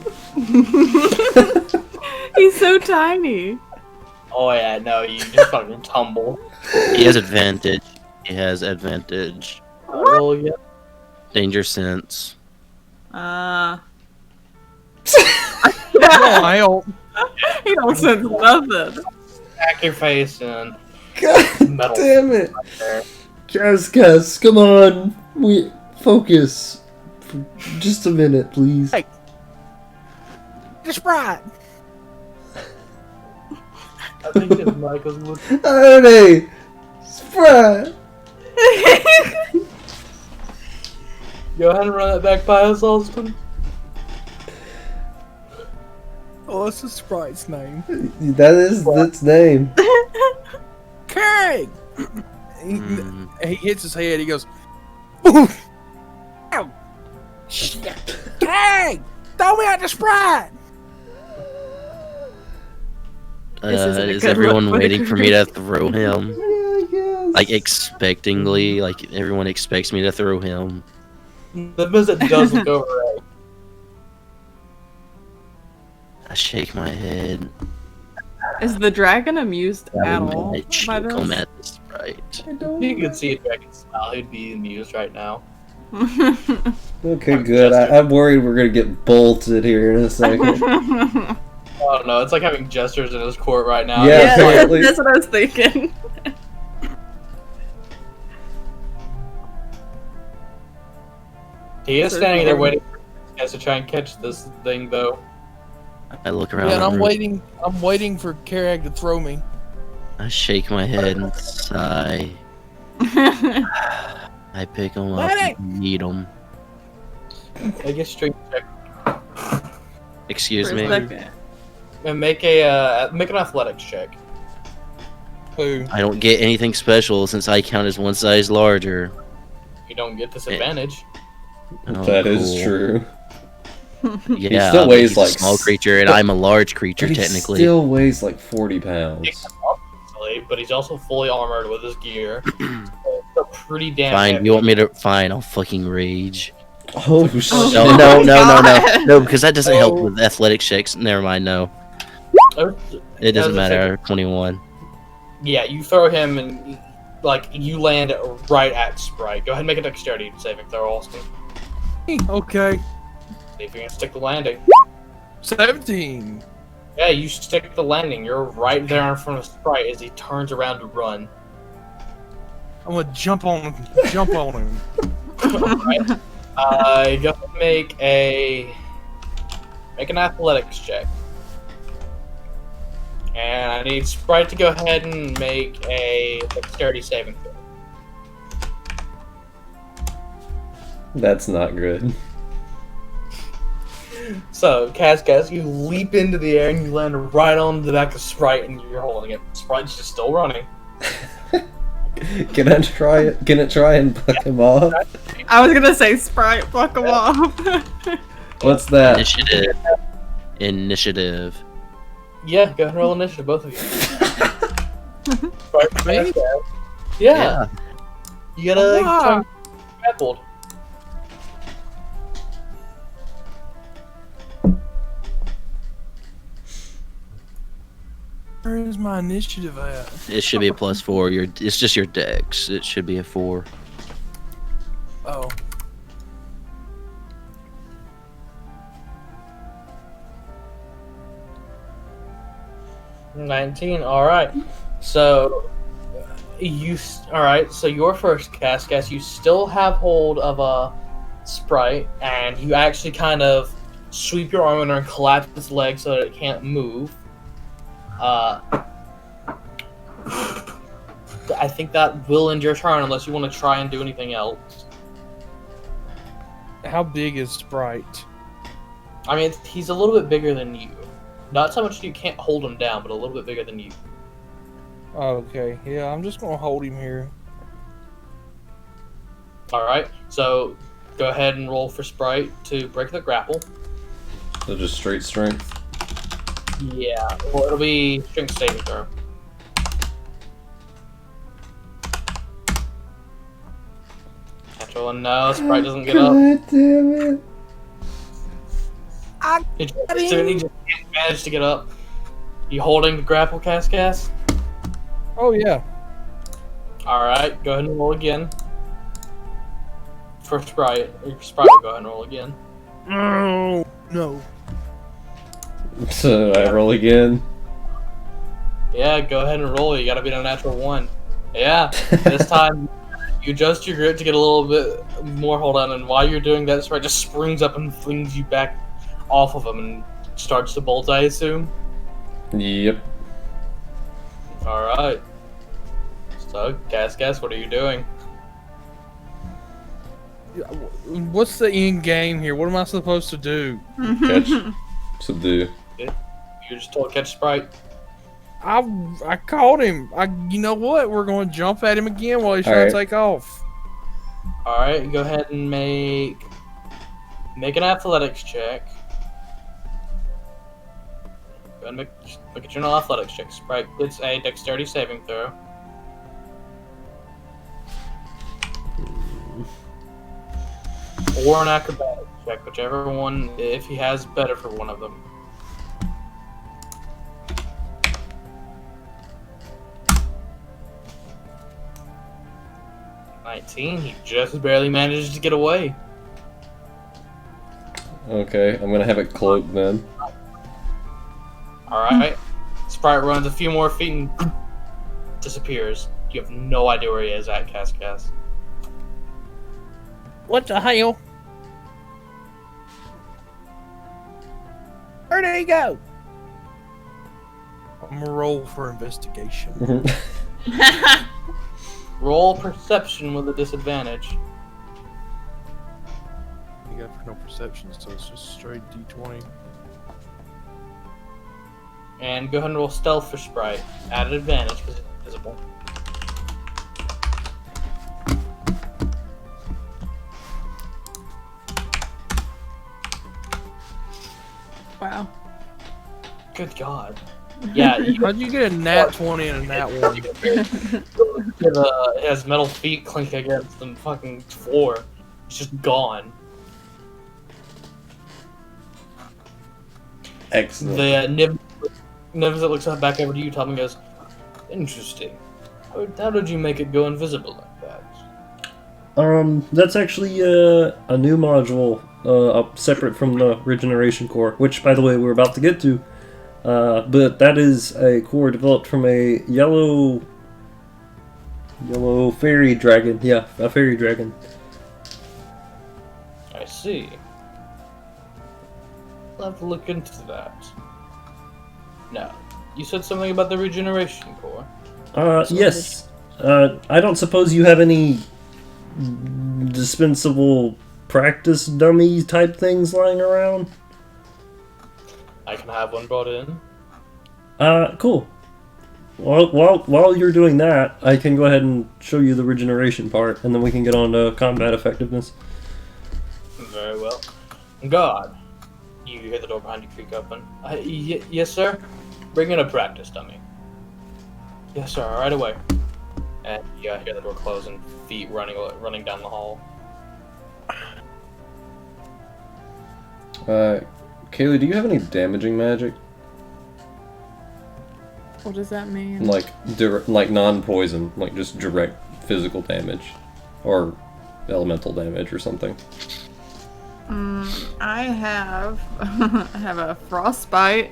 He's so tiny. Oh yeah, no, you just fucking tumble. He has advantage. He has advantage. Roll again. Danger sense. No, I don't. He don't sense nothing. Back your face and God metal damn it! there. Cascas, come on. We focus. For just a minute, please. Hey. The Sprite! I think his mic was looking. Howdy! Sprite! Go ahead and run that back by us, Austin. Oh, what's the Sprite's name? That is its name. Kerag! Mm. He hits his head, he goes, "Oof! Ow! Shit! Kerag! Throw me out the Sprite! This isn't a Is good everyone look for the waiting for me to group. throw him? I guess. Like expectingly, like everyone expects me to throw him. The visit does look over right. I shake my head. Is the dragon amused at all I by choke him this? at this right. I don't You could see a dragon smile. He'd be amused right now. Okay, good. I'm worried we're gonna get bolted here in a second. Oh no, it's like having jesters in his court right now. Yeah, Yeah, apparently. that's what I was thinking. He is standing there waiting for you guys to try and catch this thing, though. I look around. Yeah, and the I'm room. waiting for Kerag to throw me. I shake my head and sigh. I pick him up Medic! and eat him. I guess straight check Excuse For a me. second. and make an athletics check. Who? I don't get anything special since I count as one size larger. You don't get disadvantage. Oh, That is cool. true. Yeah, still but weighs he's a like small s- creature, and I'm a large creature But he technically. still weighs like 40 pounds. Obviously, but he's also fully armored with his gear. So it's a pretty damn Fine, heavy. you want me to? Fine, I'll fucking rage. Oh, shit. No, no, no, no, no, God. no, because that doesn't help Oh. with athletic checks. Never mind, no, Oh, it doesn't As I matter. 21. Yeah, you throw him and like you land right at Sprite. Go ahead and make a dexterity saving throw, Austin. Okay. See if you can stick the landing. 17. Yeah, you stick the landing. You're right there in front of Sprite as he turns around to run. I'm gonna jump on him. Right. Go ahead and make an athletics check. And I need Sprite to go ahead and make a dexterity saving throw. That's not good. So, Cascas, you leap into the air and you land right on the back of Sprite and you're holding it. Sprite's just still running. Can I try it? Can it try and pluck him off? I was gonna say Sprite, pluck him off. What's that? Initiative. Initiative. Yeah, go ahead and roll initiative, both of you. Me? Yeah. You gotta Wow. try and get grappled. Where is my initiative at? It should be a +4. It's just your dex. It should be a 4. Oh. $19. All right. So all right. So your first cast, you still have hold of a sprite, and you actually kind of sweep your arm under and collapse its leg so that it can't move. I think that will end your turn unless you want to try and do anything else. How big is Sprite? I mean, he's a little bit bigger than you. Not so much you can't hold him down, but a little bit bigger than you. Okay, yeah, I'm just gonna hold him here. Alright, so go ahead and roll for Sprite to break the grapple. So just straight strength. Yeah, well, it'll be strength saving throw. Natural one, no, Sprite doesn't get up. Damn it. He just can't manage to get up. You holding the grapple, Cascas? Oh yeah. Alright, go ahead and roll again. For Sprite, go ahead and roll again. No. So I roll again. Yeah, go ahead and roll. You gotta beat a natural 1. Yeah, this time you adjust your grip to get a little bit more hold on, and while you're doing that, Sprite just springs up and flings you back off of him and starts to bolt, I assume? Yep. Alright. So, Cascas, what are you doing? What's the end game here? What am I supposed to do? Catch. Subdue. You're just told to catch Sprite. I caught him. You know what? We're going to jump at him again while he's trying to take off. Alright, go ahead and make an athletics check. Go ahead and make a general athletics check. Sprite gets a dexterity saving throw. Or an acrobatics check, whichever one, if he has better for one of them. He just barely manages to get away. Okay, I'm gonna have it cloaked then. Alright. Sprite runs a few more feet and disappears. You have no idea where he is at, Cascas. What the hell? Where'd he go? I'm gonna roll for investigation. Roll perception with a disadvantage. You got no perception, so it's just straight D20. And go ahead and roll stealth for Sprite. At an advantage because it's invisible. Wow. Good God. Yeah, How'd you get a nat 20 and a nat 1? it has metal feet clink against the fucking floor. It's just gone. Excellent. The Nibs that looks back over to you, Tom, and goes, "Interesting. How did you make it go invisible like that?" That's actually a new module, separate from the regeneration core, which, by the way, we're about to get to. But that is a core developed from a yellow fairy dragon. Yeah, a fairy dragon. I see. I'll have to look into that. Now, you said something about the regeneration core. Yes. I don't suppose you have any dispensable practice dummy type things lying around? I can have one brought in. Cool. Well, while you're doing that, I can go ahead and show you the regeneration part, and then we can get on to combat effectiveness. Very well. God. You hear the door behind you creak open. Yes, sir? Bring in a practice dummy. Yes, sir. Right away. And you hear the door close and feet running down the hall. Kaylee, do you have any damaging magic? What does that mean? Like, like non-poison, like just direct physical damage, or elemental damage or something. I have I have a frostbite.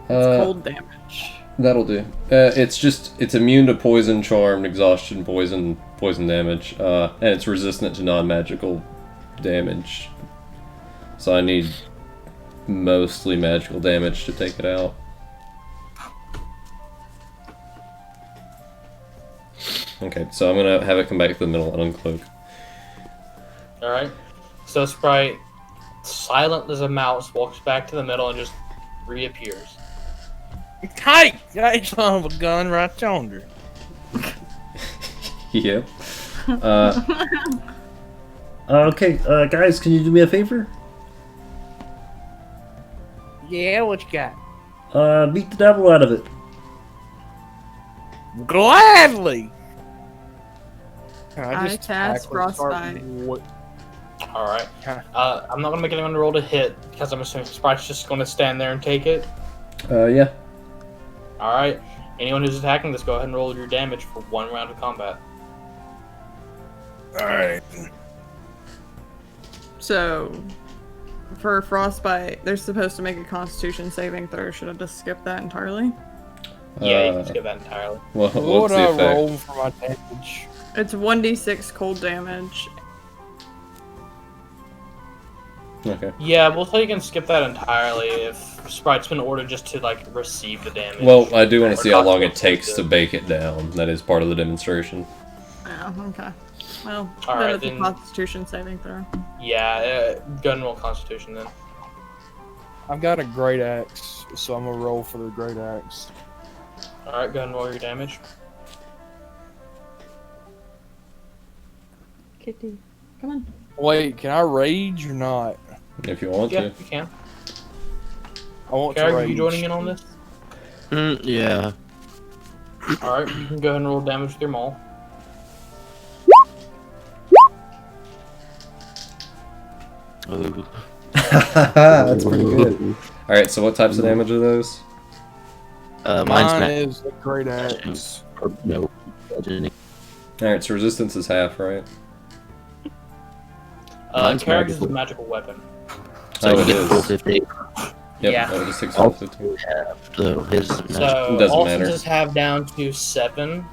It's cold damage. That'll do. It's immune to poison, charmed, exhaustion, poison damage, and it's resistant to non-magical damage. So I need mostly magical damage to take it out. Okay, so I'm gonna have it come back to the middle and uncloak. Alright. So Sprite, silent as a mouse, walks back to the middle and just reappears. Hey, that son of a gun right yonder. Yep. Okay, guys, can you do me a favor? Yeah, what you got? Beat the devil out of it. Gladly. I cast Frostbite. Alright. I'm not gonna make anyone roll to hit because I'm assuming Sprite's just gonna stand there and take it. Yeah. Alright. Anyone who's attacking this, go ahead and roll your damage for 1 round of combat. Alright. So, for Frostbite, they're supposed to make a Constitution saving throw. Should I just skip that entirely? Yeah, you can skip that entirely. Well, What what's would the I effect? roll for my damage? It's 1d6 cold damage. Okay. Yeah, we'll tell you can skip that entirely if Sprite's been ordered just to, like, receive the damage. Well, I do want to Or see how not long to it takes to receive bake it down. That is part of the demonstration. Oh, okay. Well, Alright, then it's a then- Constitution saving throw. it. Yeah, go ahead and roll Constitution then. I've got a great axe, so I'm gonna roll for the great axe. Alright, go ahead and roll your damage. Kitty, come on. Wait, can I rage or not? If you want Yeah, to. you can. I want Carrie, to are rage. you joining in on this? Yeah. Alright, you can go ahead and roll damage with your maul. Ooh. That's pretty good. Alright, so what types of damage are those? Mine's Mine not. is the great axe. No. Alright, so resistance is half, right? Mine's Carriage is a magical. magical weapon. So Oh, you it get is. full 50. Yep, Yeah. that was 6 Oh. 15. So his magic. So, Doesn't all matter. senses have down to 7.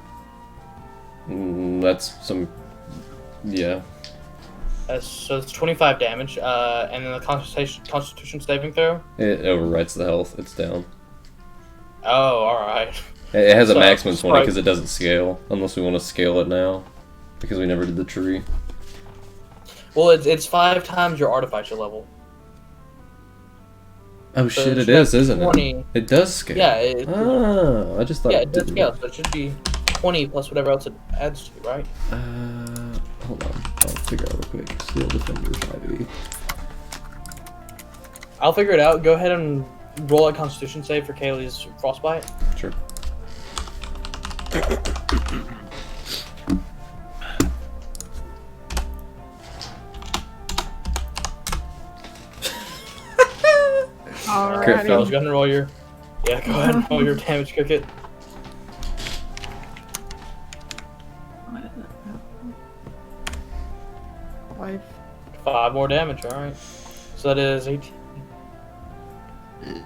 That's some... Yeah. So it's 25 damage, and then the Constitution saving throw. It overwrites the health. It's down. Oh, alright. It has a So, maximum 20 Sprite- because it doesn't scale. Unless we want to scale it now. Because we never did the tree. Well, it's 5 times your artificer level. Oh So shit, it it should is, have isn't 20. it? It does scale. Yeah, it, Oh, I just thought yeah, it it does didn't. scale, so it should be 20 plus whatever else it adds to, right? Hold on. I'll figure out real quick. Steel Defender 5e. I'll figure it out. Go ahead and roll a Constitution save for Kaylee's Frostbite. Sure. Crit I fail. was Alrighty. going to roll your... Yeah, go ahead and roll your damage cricket. What is it? Life. 5 more damage, alright. So that is 18.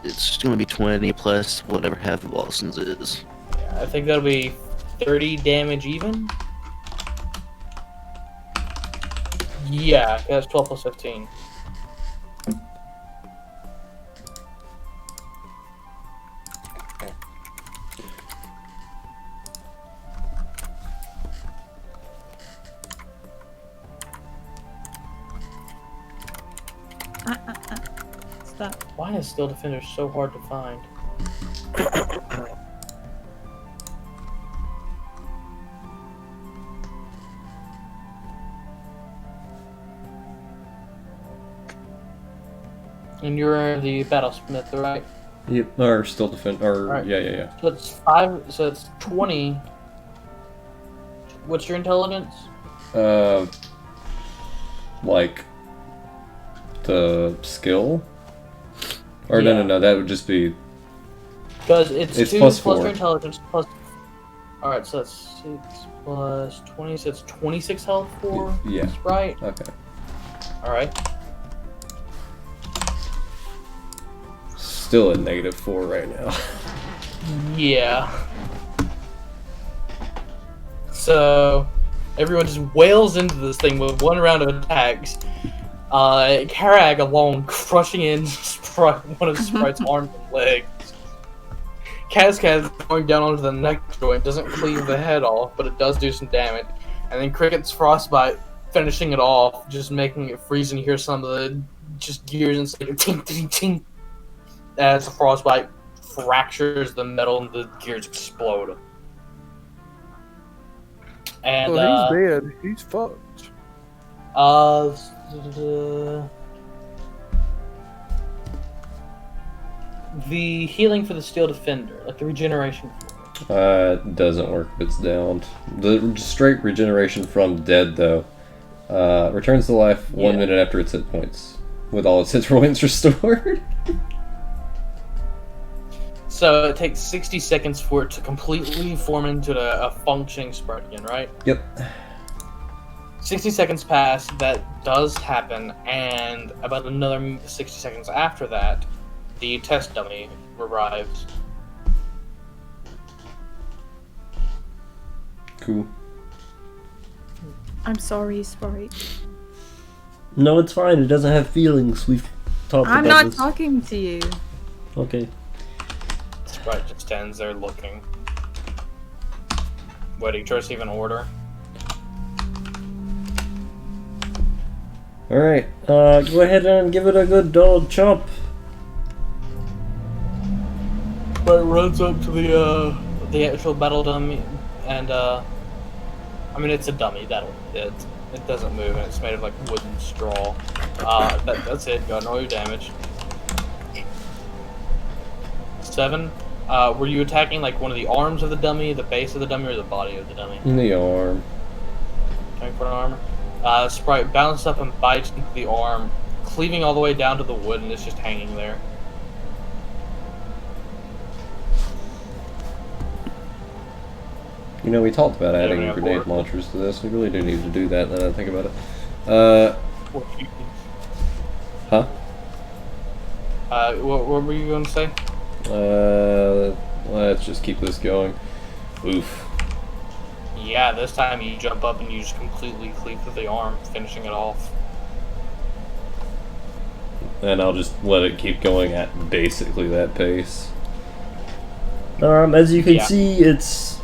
It's gonna be 20 plus whatever half of Lawson's is. I think that'll be 30 damage even. Yeah, that's 12 plus 15. Stop. Why is Steel Defender so hard to find? And you're the battlesmith, right? Yep. Or still defend. Or Alright. yeah. So it's 5. So it's 20. What's your intelligence? Like the skill. Or Yeah. no. That would just be. Because it's 2 plus plus 4. your intelligence plus. Alright, so that's 6 plus 20, so it's 26 health for Yeah. Sprite. Okay. Alright. Still at -4 right now. Yeah. So, everyone just wails into this thing with one round of attacks. Karag alone crushing in one of Sprite's arms and legs. Kaz going down onto the neck joint, doesn't cleave the head off, but it does do some damage. And then Cricket's Frostbite finishing it off, just making it freeze, and you hear some of the just gears inside ting ting ting as the Frostbite fractures the metal and the gears explode. And So he's dead. He's fucked. the healing for the Steel Defender, like the regeneration. Doesn't work if it's downed. The straight regeneration from dead, though, returns to life 1 minute after its hit points, with all its hit points restored. So it takes 60 seconds for it to completely form into a functioning Sprite again, right? Yep. 60 seconds pass, that does happen, and about another 60 seconds after that, the test dummy arrives. Cool. I'm sorry, Sprite. No, it's fine. It doesn't have feelings. We've talked I'm about not this. talking to you. Okay. Sprite just stands there looking, waiting to receive an order. Alright, go ahead and give it a good old chomp. Sprite runs up to the actual battle dummy, and I mean it's a dummy. It doesn't move, and it's made of like wood and straw. That's it. Got no damage. 7. Were you attacking like one of the arms of the dummy, the base of the dummy, or the body of the dummy? In the arm. Attacking for an armor. Sprite bounces up and bites into the arm, cleaving all the way down to the wood, and it's just hanging there. You know, we talked about adding yeah, grenade board. launchers to this. We really do need to do that now that I think about it. Huh? What were you going to say? Let's just keep this going. Oof. Yeah, this time you jump up and you just completely cleave through the arm, finishing it off. And I'll just let it keep going at basically that pace. As you can Yeah. see, it's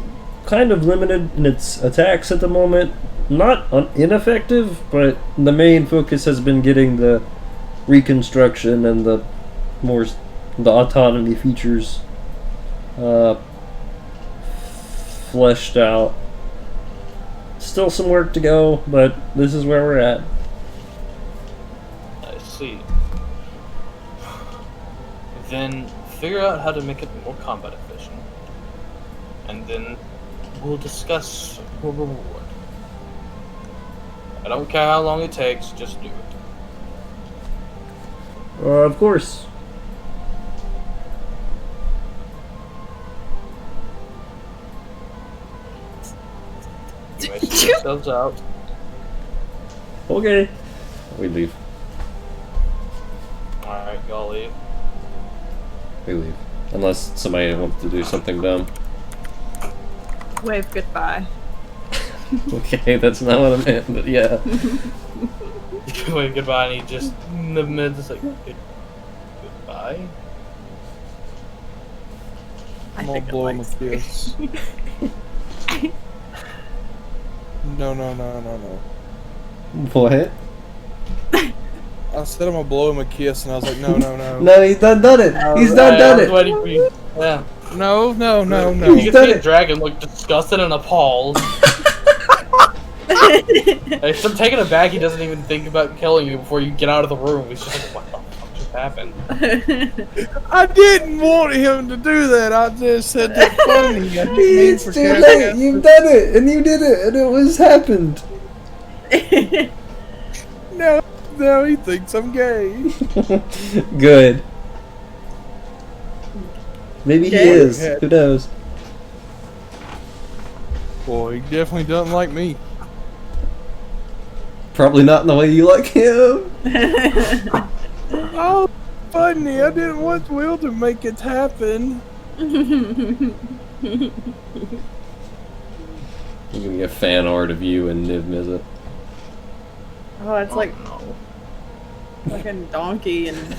kind of limited in its attacks at the moment. Not ineffective, but the main focus has been getting the reconstruction and the autonomy features fleshed out. Still some work to go, but this is where we're at. I see. Then figure out how to make it more combat efficient. And then we'll discuss your reward. I don't care how long it takes, just do it. Of course. You may sort yourselves out. Okay. We leave. Alright, y'all leave. We leave. Unless somebody wants to do something dumb. Wave goodbye. Okay, that's not what I meant, but yeah. Wait, goodbye, and he just in the mid just like goodbye. I'm gonna blow him a kiss. No. What? I said I'm gonna blow him a kiss, and I was like, no. No, he's done it! He's done I was it! waiting for you. Yeah. No. You He's can done see the it. dragon look disgusted and appalled. Like, I'm taken aback, he doesn't even think about killing you before you get out of the room. He's just like, what the fuck just happened. I didn't want him to do that. I just said that funny. I didn't mean It's for too Cass- late. You've done it, and you did it, and it was happened. Now he thinks I'm gay. Good. Maybe he Okay. is. Who knows? Boy, he definitely doesn't like me. Probably not in the way you like him. Oh, funny. I didn't want Will to make it happen. I'm gonna get fan art of you and Niv Mizzet. Oh, it's like no. fucking donkey and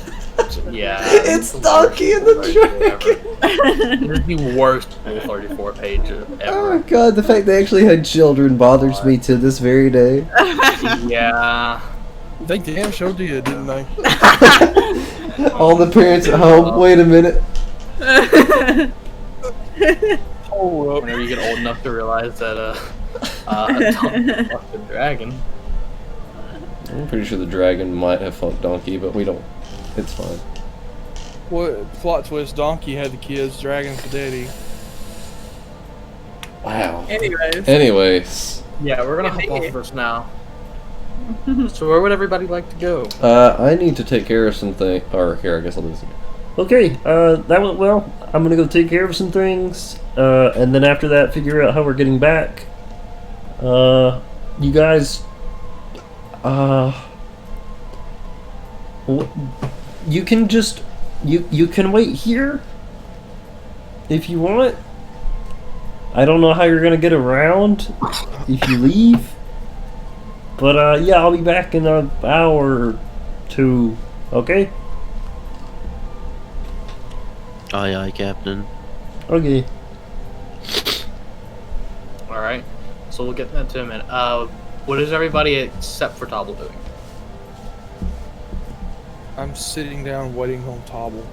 Yeah. It's Donkey and the Dragon. It's the worst Rule 34 page Oh my ever. god, the fact they actually had children bothers me to this very day. Yeah. They damn sure did, didn't they? All the parents at home, wait a minute. Hold up. Whenever you get old enough to realize that a donkey fucked a dragon. I'm pretty sure the dragon might have fucked Donkey, but we don't. It's fine. What plot twist? Donkey had the kids, Dragon's the daddy. Wow. anyways. Anyways, Yeah, we're gonna hop off first now. So where would everybody like to go? I need to take care of something. Or here, I guess I'll do this again. Okay, that went well. I'm gonna go take care of some things, and then after that, figure out how we're getting back. You guys, you can just you can wait here if you want. I don't know how you're gonna get around if you leave, but yeah, I'll be back in an hour or two. Okay. Aye, aye, Captain. Okay. Alright. So we'll get that to a minute. What is everybody except for Tobble doing? I'm sitting down waiting on Tobble.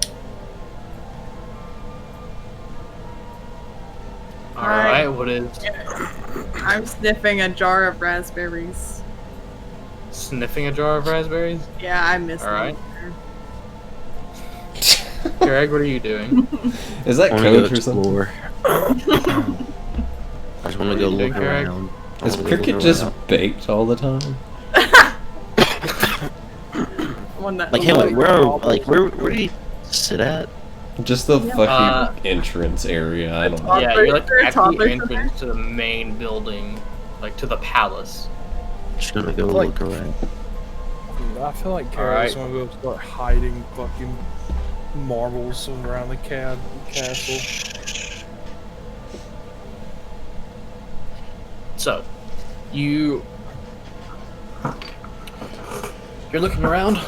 Alright, what is I'm sniffing a jar of raspberries. sniffing a jar of raspberries? Yeah, I miss Alright. them. Greg, what are you doing? Is that I want to go coach or something? explore. I just want to go What are you look doing, Craig? around. I Is wanna go Cricket look just around. baked all the time? One that Like, hey, wait, where do you sit at? Just the fucking Uh, entrance area. I don't know. Yeah, you're like Is there a at the toddler entrance to the main building, like to the palace. Just gonna go Like- look around. I feel like Alright. Kara's gonna go start hiding fucking marbles around the castle. So, you're looking around.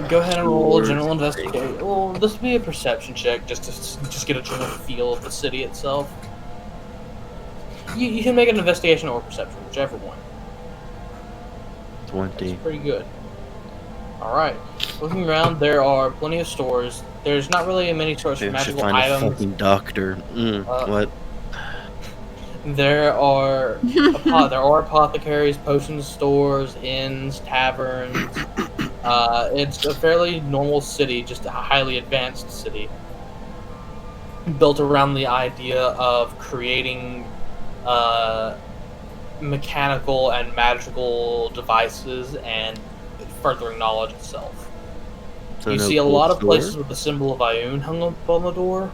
Go ahead and roll a general investigation. Well, this would be a perception check just to get a general feel of the city itself. You can make an investigation or perception, whichever one. 20. That's pretty good. Alright. Looking around, there are plenty of stores. There's not really many stores for Maybe I should magical find a items. fucking doctor. What? There are there are apothecaries, potion stores, inns, taverns. It's a fairly normal city, just a highly advanced city, built around the idea of creating mechanical and magical devices and furthering knowledge itself. So You no see a cool lot of store? places with the symbol of Ioun hung up on the door.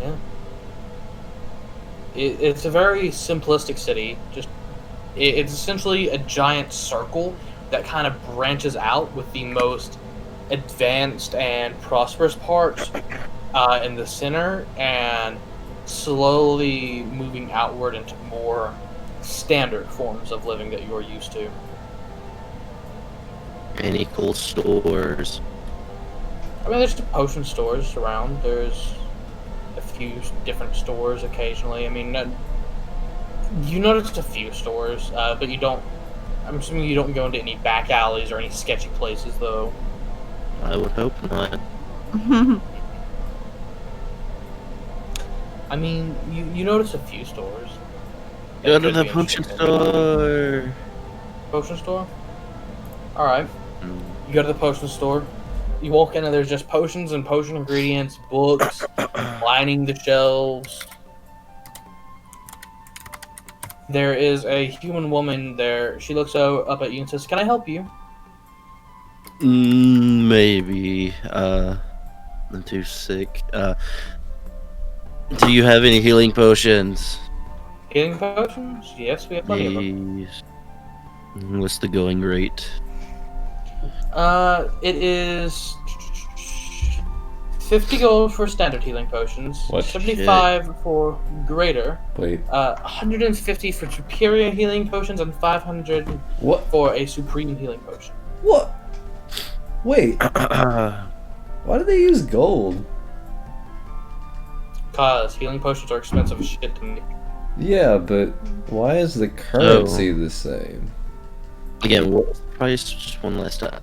Yeah. It's a very simplistic city. It's essentially a giant circle that kind of branches out with the most advanced and prosperous parts in the center, and slowly moving outward into more standard forms of living that you're used to. Any cool stores? I mean, there's the potion stores around. There's a few different stores occasionally. I mean, you noticed a few stores, but you don't. I'm assuming you don't go into any back alleys or any sketchy places, though. I would hope not. I mean, you notice a few stores. Go that to could the be potion interesting. store. Potion store? Alright. Mm. You go to the potion store. You walk in and there's just potions and potion ingredients, books, lining the shelves. There is a human woman there. She looks up at you and says, "Can I help you?" Maybe. I'm too sick. Do you have any healing potions? Healing potions? Yes, we have plenty of them. Yes. What's the going rate? It is 50 gold for standard healing potions, What? 75 for greater, Wait, 150 for superior healing potions, and 500 what? for a supreme healing potion. What? Wait, why do they use gold? Cause healing potions are expensive as shit to make. Yeah, but why is the currency the same? Again, what was the price? Just one last time.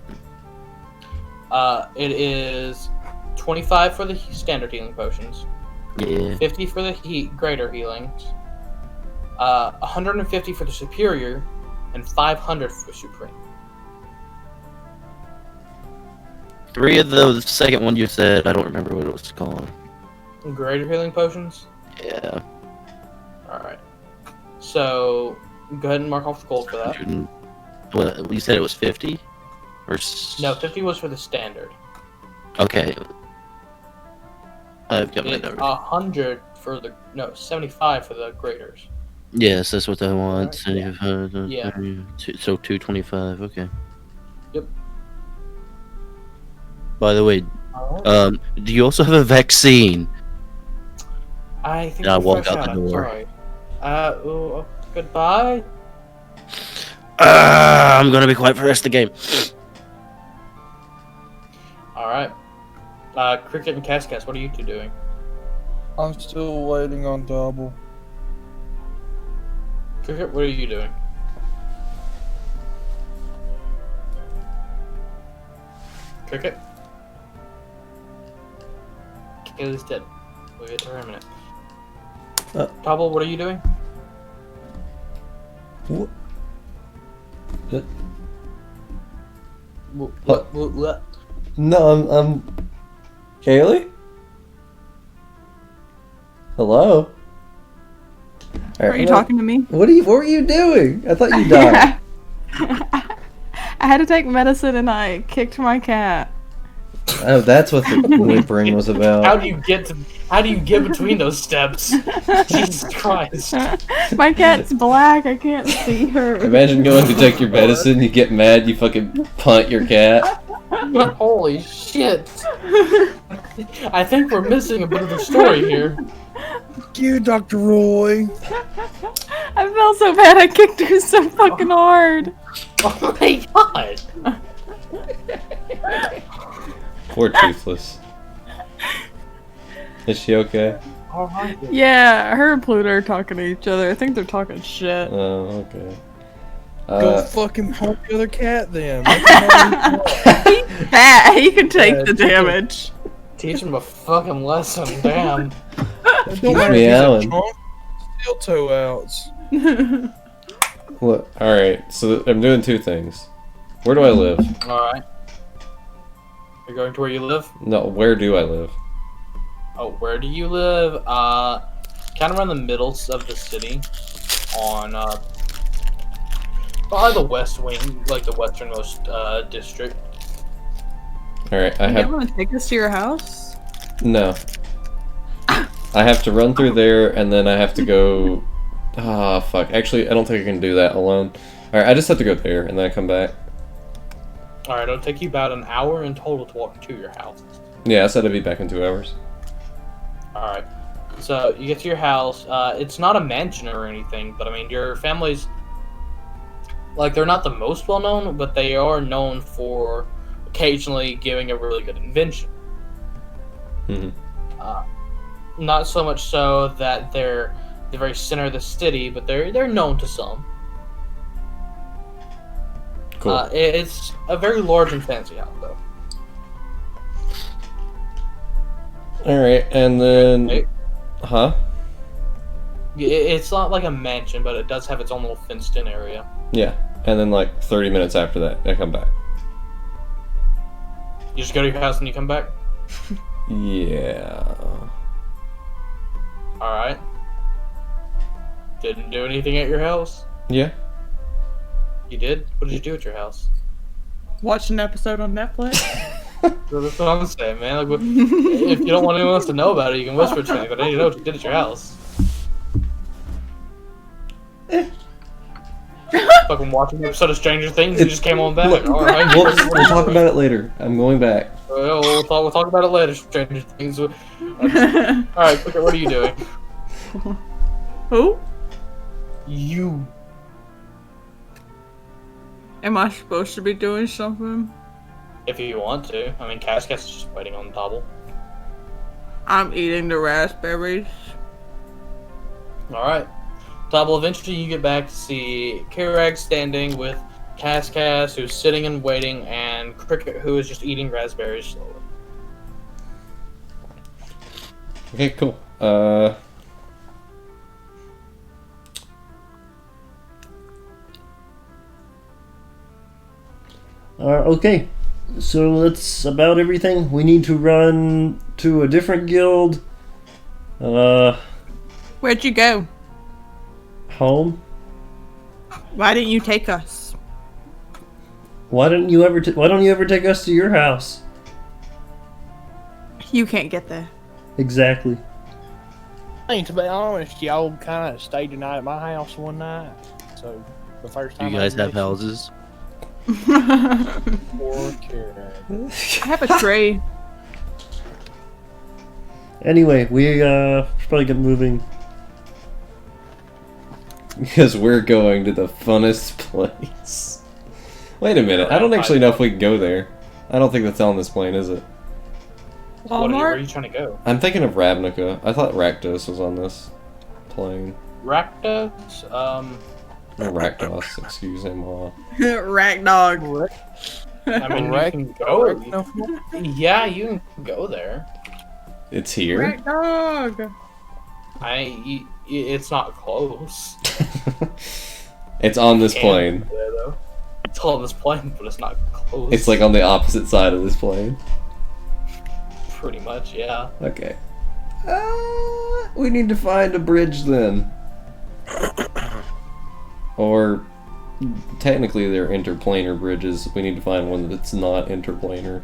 It is 25 for the standard healing potions, Yeah. 50 for the greater healings, 150 for the superior, and 500 for supreme. 3 of the second one you said, I don't remember what it was called. Greater healing potions? Yeah. Alright. So, go ahead and mark off the gold for that. Well, you said it was 50? No, 50 was for the standard. Okay. I've got my It's number. 100 for the... No, 75 for the graders. Yes, that's what I want. Alright, 75, Yeah. So 225, okay. Yep. By the way, Alright. do you also have a vaccine? I think I we're walk fresh out the I'm door. sorry. Goodbye? I'm gonna be quiet for the rest of the game. Alright. Cricket and Cascas, what are you two doing? I'm still waiting on double. Cricket, what are you doing? Cricket? Kaylee's dead. We'll get to her in a minute. Tobble, what are you doing? What? What? No, I'm. Kaylee? Hello? Are you talking to me? What were you doing? I thought you died. I had to take medicine and I kicked my cat. Oh, that's what the whimpering was about. How do you get between those steps? Jesus Christ. My cat's black. I can't see her. Imagine going to take your medicine, you get mad, you fucking punt your cat. Holy shit. I think we're missing a bit of the story here. You, Dr. Roy. I felt so bad. I kicked her so fucking hard. Oh my god. Poor Toothless. Is she okay? Alright. Yeah, her and Pluto are talking to each other. I think they're talking shit. Oh, okay. Go fucking pump the other cat then. Make him know He's fat. He can take Yeah, the damage. Teach him a fucking lesson, damn. it don't matter if he's meowing. a chunk, still toe outs. Look, alright, so I'm doing two things. Where do I live? Alright. You're going to where you live? No, where do I live? Oh, where do you live? Kind of around the middle of the city. On, probably the west wing, like the westernmost, district. Alright, I You have... want to take us to your house? No. I have to run through there, and then I have to go... Ah, fuck. Actually, I don't think I can do that alone. Alright, I just have to go there, and then I come back. Alright, it'll take you about an hour in total to walk to your house. Yeah, I said I'd be back in 2 hours. Alright. So, you get to your house. It's not a mansion or anything, but I mean, your family's... Like, they're not the most well-known, but they are known for occasionally giving a really good invention. Mhm. Not so much so that they're the very center of the city, but they're known to some. Cool. It's a very large and fancy house, though. Alright, and then... It- Huh? It's not like a mansion, but it does have its own little fenced-in area. Yeah. and then like 30 minutes after that, I come back. You just go to your house and you come back? Yeah. Alright. Didn't do anything at your house? Yeah. You did? What did you do at your house? Watch an episode on Netflix. So that's what I'm saying, man. Like, if you don't want anyone else to know about it, you can whisper it to me, but I need to know what you did at your house. Fucking watching an episode of Stranger Things, you just came on back. Look, Alright. we'll talk about it later. I'm going back. We'll talk about it later, Stranger Things. Alright, quick, what are you doing? Who? You. Am I supposed to be doing something? If you want to. I mean, Cass is just waiting on the table. I'm eating the raspberries. Alright. Table, eventually you get back to see Kirag standing with Cass, who's sitting and waiting, and Cricket, who is just eating raspberries slowly. Okay, cool. Okay, so that's about everything. We need to run to a different guild. Where'd you go? Home. Why didn't you take us? Why don't you ever take us to your house? You can't get there. Exactly. I mean, to be honest, y'all kind of stayed the night at my house one night. So, the first Do time you guys I have houses? Poor kid. I have a tree. Anyway, we should probably get moving. Because we're going to the funnest place. Wait a minute, I don't actually know if we can go there. I don't think that's on this plane, is it? Where are Walmart? you trying to go? I'm thinking of Ravnica. I thought Rakdos was on this plane. Rakdos? No, Rakdos, excuse me. Rack dog. I mean, you can go. Yeah, you can go there. It's here? Rack dog. It's not close. It's on this Can't plane. go there, though. It's on this plane, but it's not close. It's like on the opposite side of this plane. Pretty much, yeah. Okay. We need to find a bridge then. Or technically they're interplanar bridges. We need to find one that's not interplanar.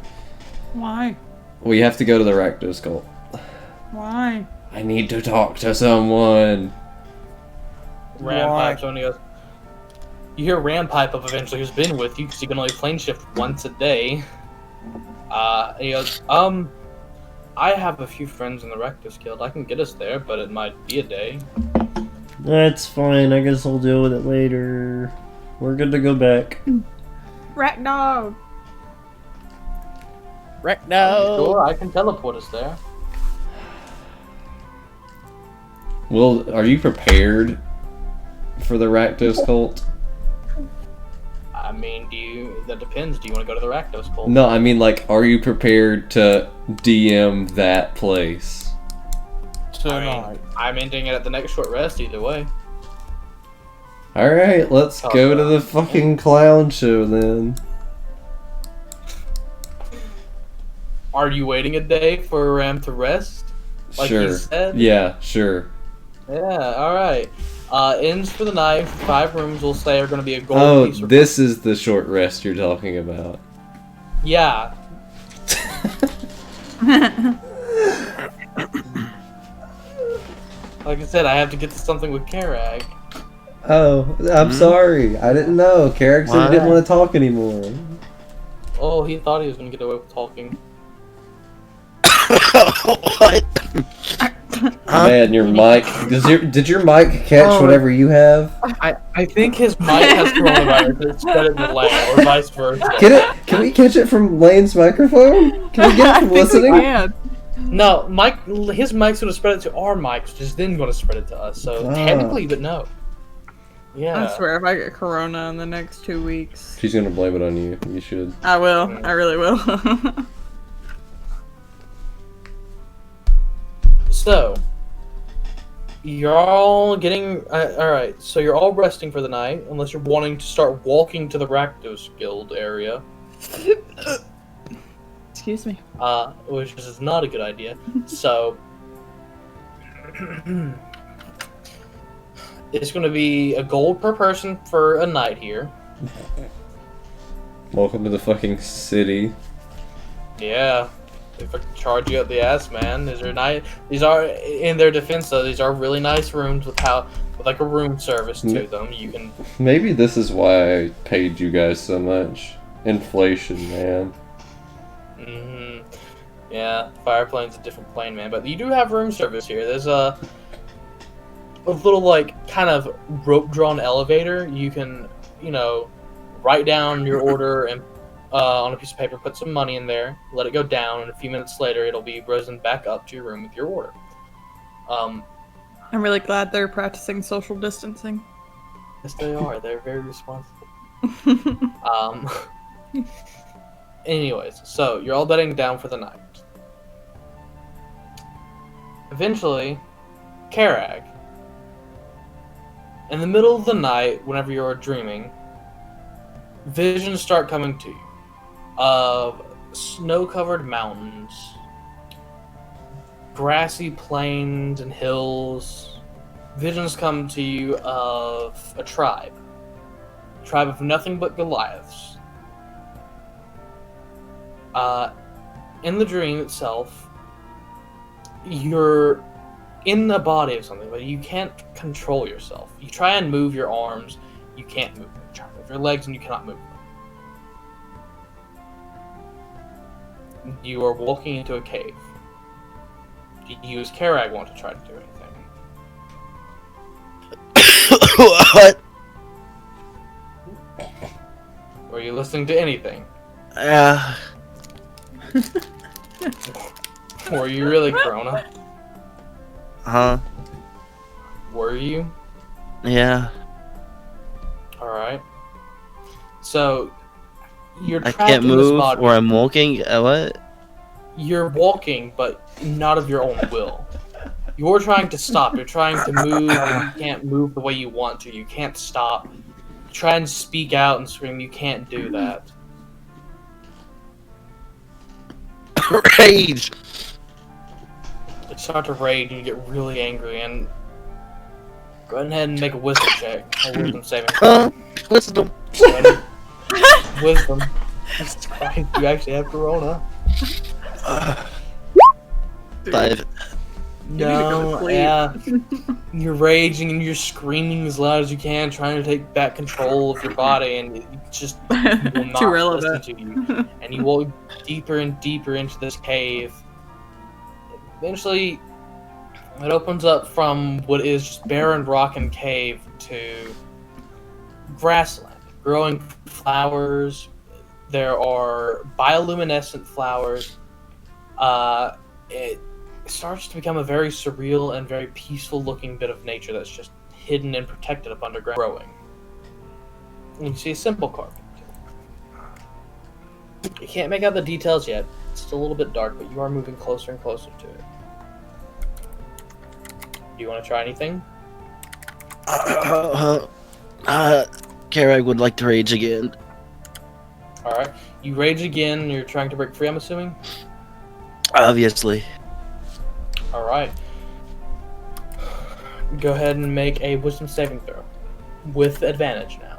Why? We have to go to the Rakdos cult. Why? I need to talk to someone. Rampipes only goes. You hear Rampipe up eventually, who's been with you because you can only plane shift once a day. He goes, I have a few friends in the Rectus Guild. I can get us there, but it might be a day. That's fine. I guess I'll deal with it later. We're good to go back. Rack dog. Sure, I can teleport us there. Well, are you prepared for the Rakdos cult? I mean, that depends. Do you want to go to the Rakdos cult? No, I mean, like, are you prepared to DM that place? Tonight. I'm ending it at the next short rest either way. Alright, let's go to the fucking clown show then. Are you waiting a day for Ram to rest? Like sure. he said? Yeah, sure. Yeah, alright. Ends for the night, 5 rooms we'll say are going to be a gold piece. This is the short rest you're talking about. Yeah. Like I said, I have to get to something with Karag. Oh, I'm sorry. I didn't know. Carrick said he didn't want to talk anymore. Oh, he thought he was going to get away with talking. What? Man, your mic. Did your mic catch whatever you have? I think his mic has coronavirus. It's spread it in the lane, or vice versa. Can we catch it from Lane's microphone? Can we get it from listening? No, his mic's going to spread it to our mics, which is then going to spread it to us. So technically, but no. Yeah. I swear, if I get corona in the next 2 weeks, She's gonna blame it on you. You should. I will. I really will. So, You're all getting all right. So you're all resting for the night, unless you're wanting to start walking to the Rakdos Guild area. Excuse me. Which is not a good idea. So it's going to be a gold per person for a night here. Welcome to the fucking city. Yeah, they fucking charge you up the ass, man. These are nice. These are, in their defense though, these are really nice rooms with like a room service to them. You can. Maybe this is why I paid you guys so much. Inflation, man. Yeah, Fireplane's a different plane, man. But you do have room service here. There's a little like kind of rope drawn elevator. You can, write down your order and on a piece of paper, put some money in there, let it go down, and a few minutes later it'll be risen back up to your room with your order. I'm really glad they're practicing social distancing. Yes, they are. They're very responsible. Anyways, so you're all bedding down for the night. Eventually, Karag, in the middle of the night, whenever you're dreaming, visions start coming to you of snow-covered mountains, grassy plains and hills. Visions come to you of a tribe of nothing but Goliaths. In the dream itself, you're in the body of something, but you can't control yourself. You try and move your arms, you can't move them. You try to move your legs, and you cannot move them. You are walking into a cave. Do you as Karag want to try to do anything? What? Were you listening to anything? Were you really, Corona? Huh? Were you? Yeah. Alright. So, you're I trapped can't in this move, body. or I'm walking. What? You're walking, but not of your own will. You're trying to stop. You're trying to move, and you can't move the way you want to. You can't stop. Try and speak out and scream. You can't do that. Rage. You start to rage, and you get really angry, and go ahead and make a wisdom check. A wisdom saving throw. Wisdom. Wisdom. Jesus Christ, you actually have Corona. 5. No, yeah. You're raging and you're screaming as loud as you can, trying to take back control of your body, and it just will not Too listen relevant. to you. And you walk deeper and deeper into this cave. Eventually, it opens up from what is just barren rock and cave to grassland, growing flowers. There are bioluminescent flowers. It starts to become a very surreal and very peaceful looking bit of nature that's just hidden and protected up underground, growing. And you see a simple carving. You can't make out the details yet. It's still a little bit dark, but you are moving closer and closer to it. Do you want to try anything? Karag would like to rage again. Alright. You rage again, you're trying to break free, I'm assuming? Obviously. Alright. Go ahead and make a wisdom saving throw. With advantage now.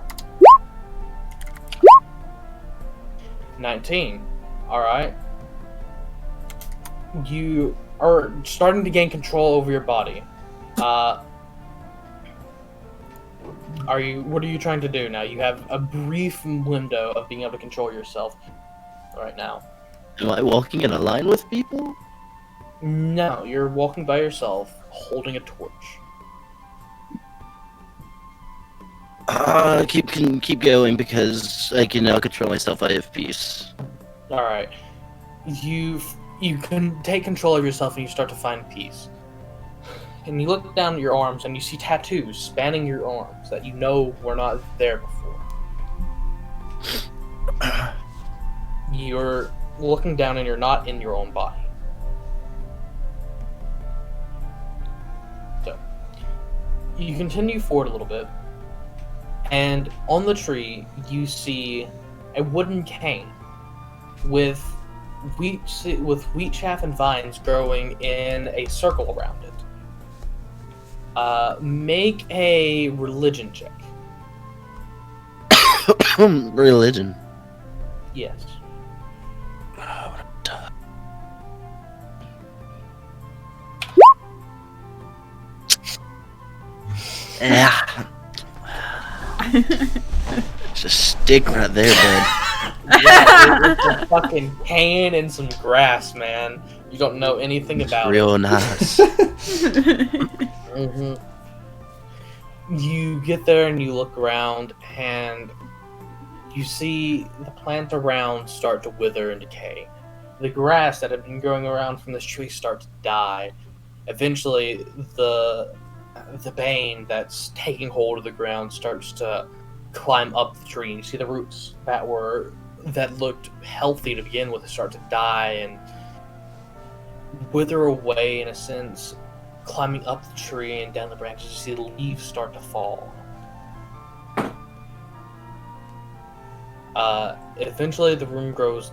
19. Alright. You are starting to gain control over your body. What are you trying to do now? You have a brief window of being able to control yourself right now. Am I walking in a line with people? No, you're walking by yourself, holding a torch. Keep going because I can now control myself. I have peace. Alright. You can take control of yourself and you start to find peace. And you look down at your arms and you see tattoos spanning your arms that you know were not there before. You're looking down and you're not in your own body. So, You continue forward a little bit, and on the tree you see a wooden cane with wheat chaff and vines growing in a circle around it. Make a religion check. Religion. Yes. Yeah. It's a stick right there, bud. Yeah, it's a fucking cane and some grass, man. You don't know anything It's about real it. nice. Mm-hmm. You get there and you look around, and you see the plant around start to wither and decay. The grass that had been growing around from this tree starts to die. Eventually, the bane that's taking hold of the ground starts to climb up the tree. And you see the roots that looked healthy to begin with start to die and wither away in a sense, climbing up the tree and down the branches. You see the leaves start to fall. Eventually, the room glows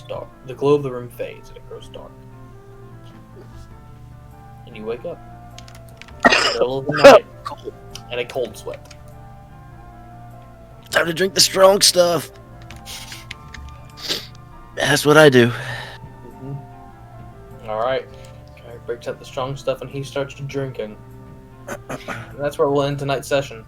dark. The glow of the room fades and it grows dark. And you wake up in the middle of the night and a cold sweat. Time to drink the strong stuff. That's what I do. All right. Carrick breaks out the strong stuff and he starts drinking. And that's where we'll end tonight's session.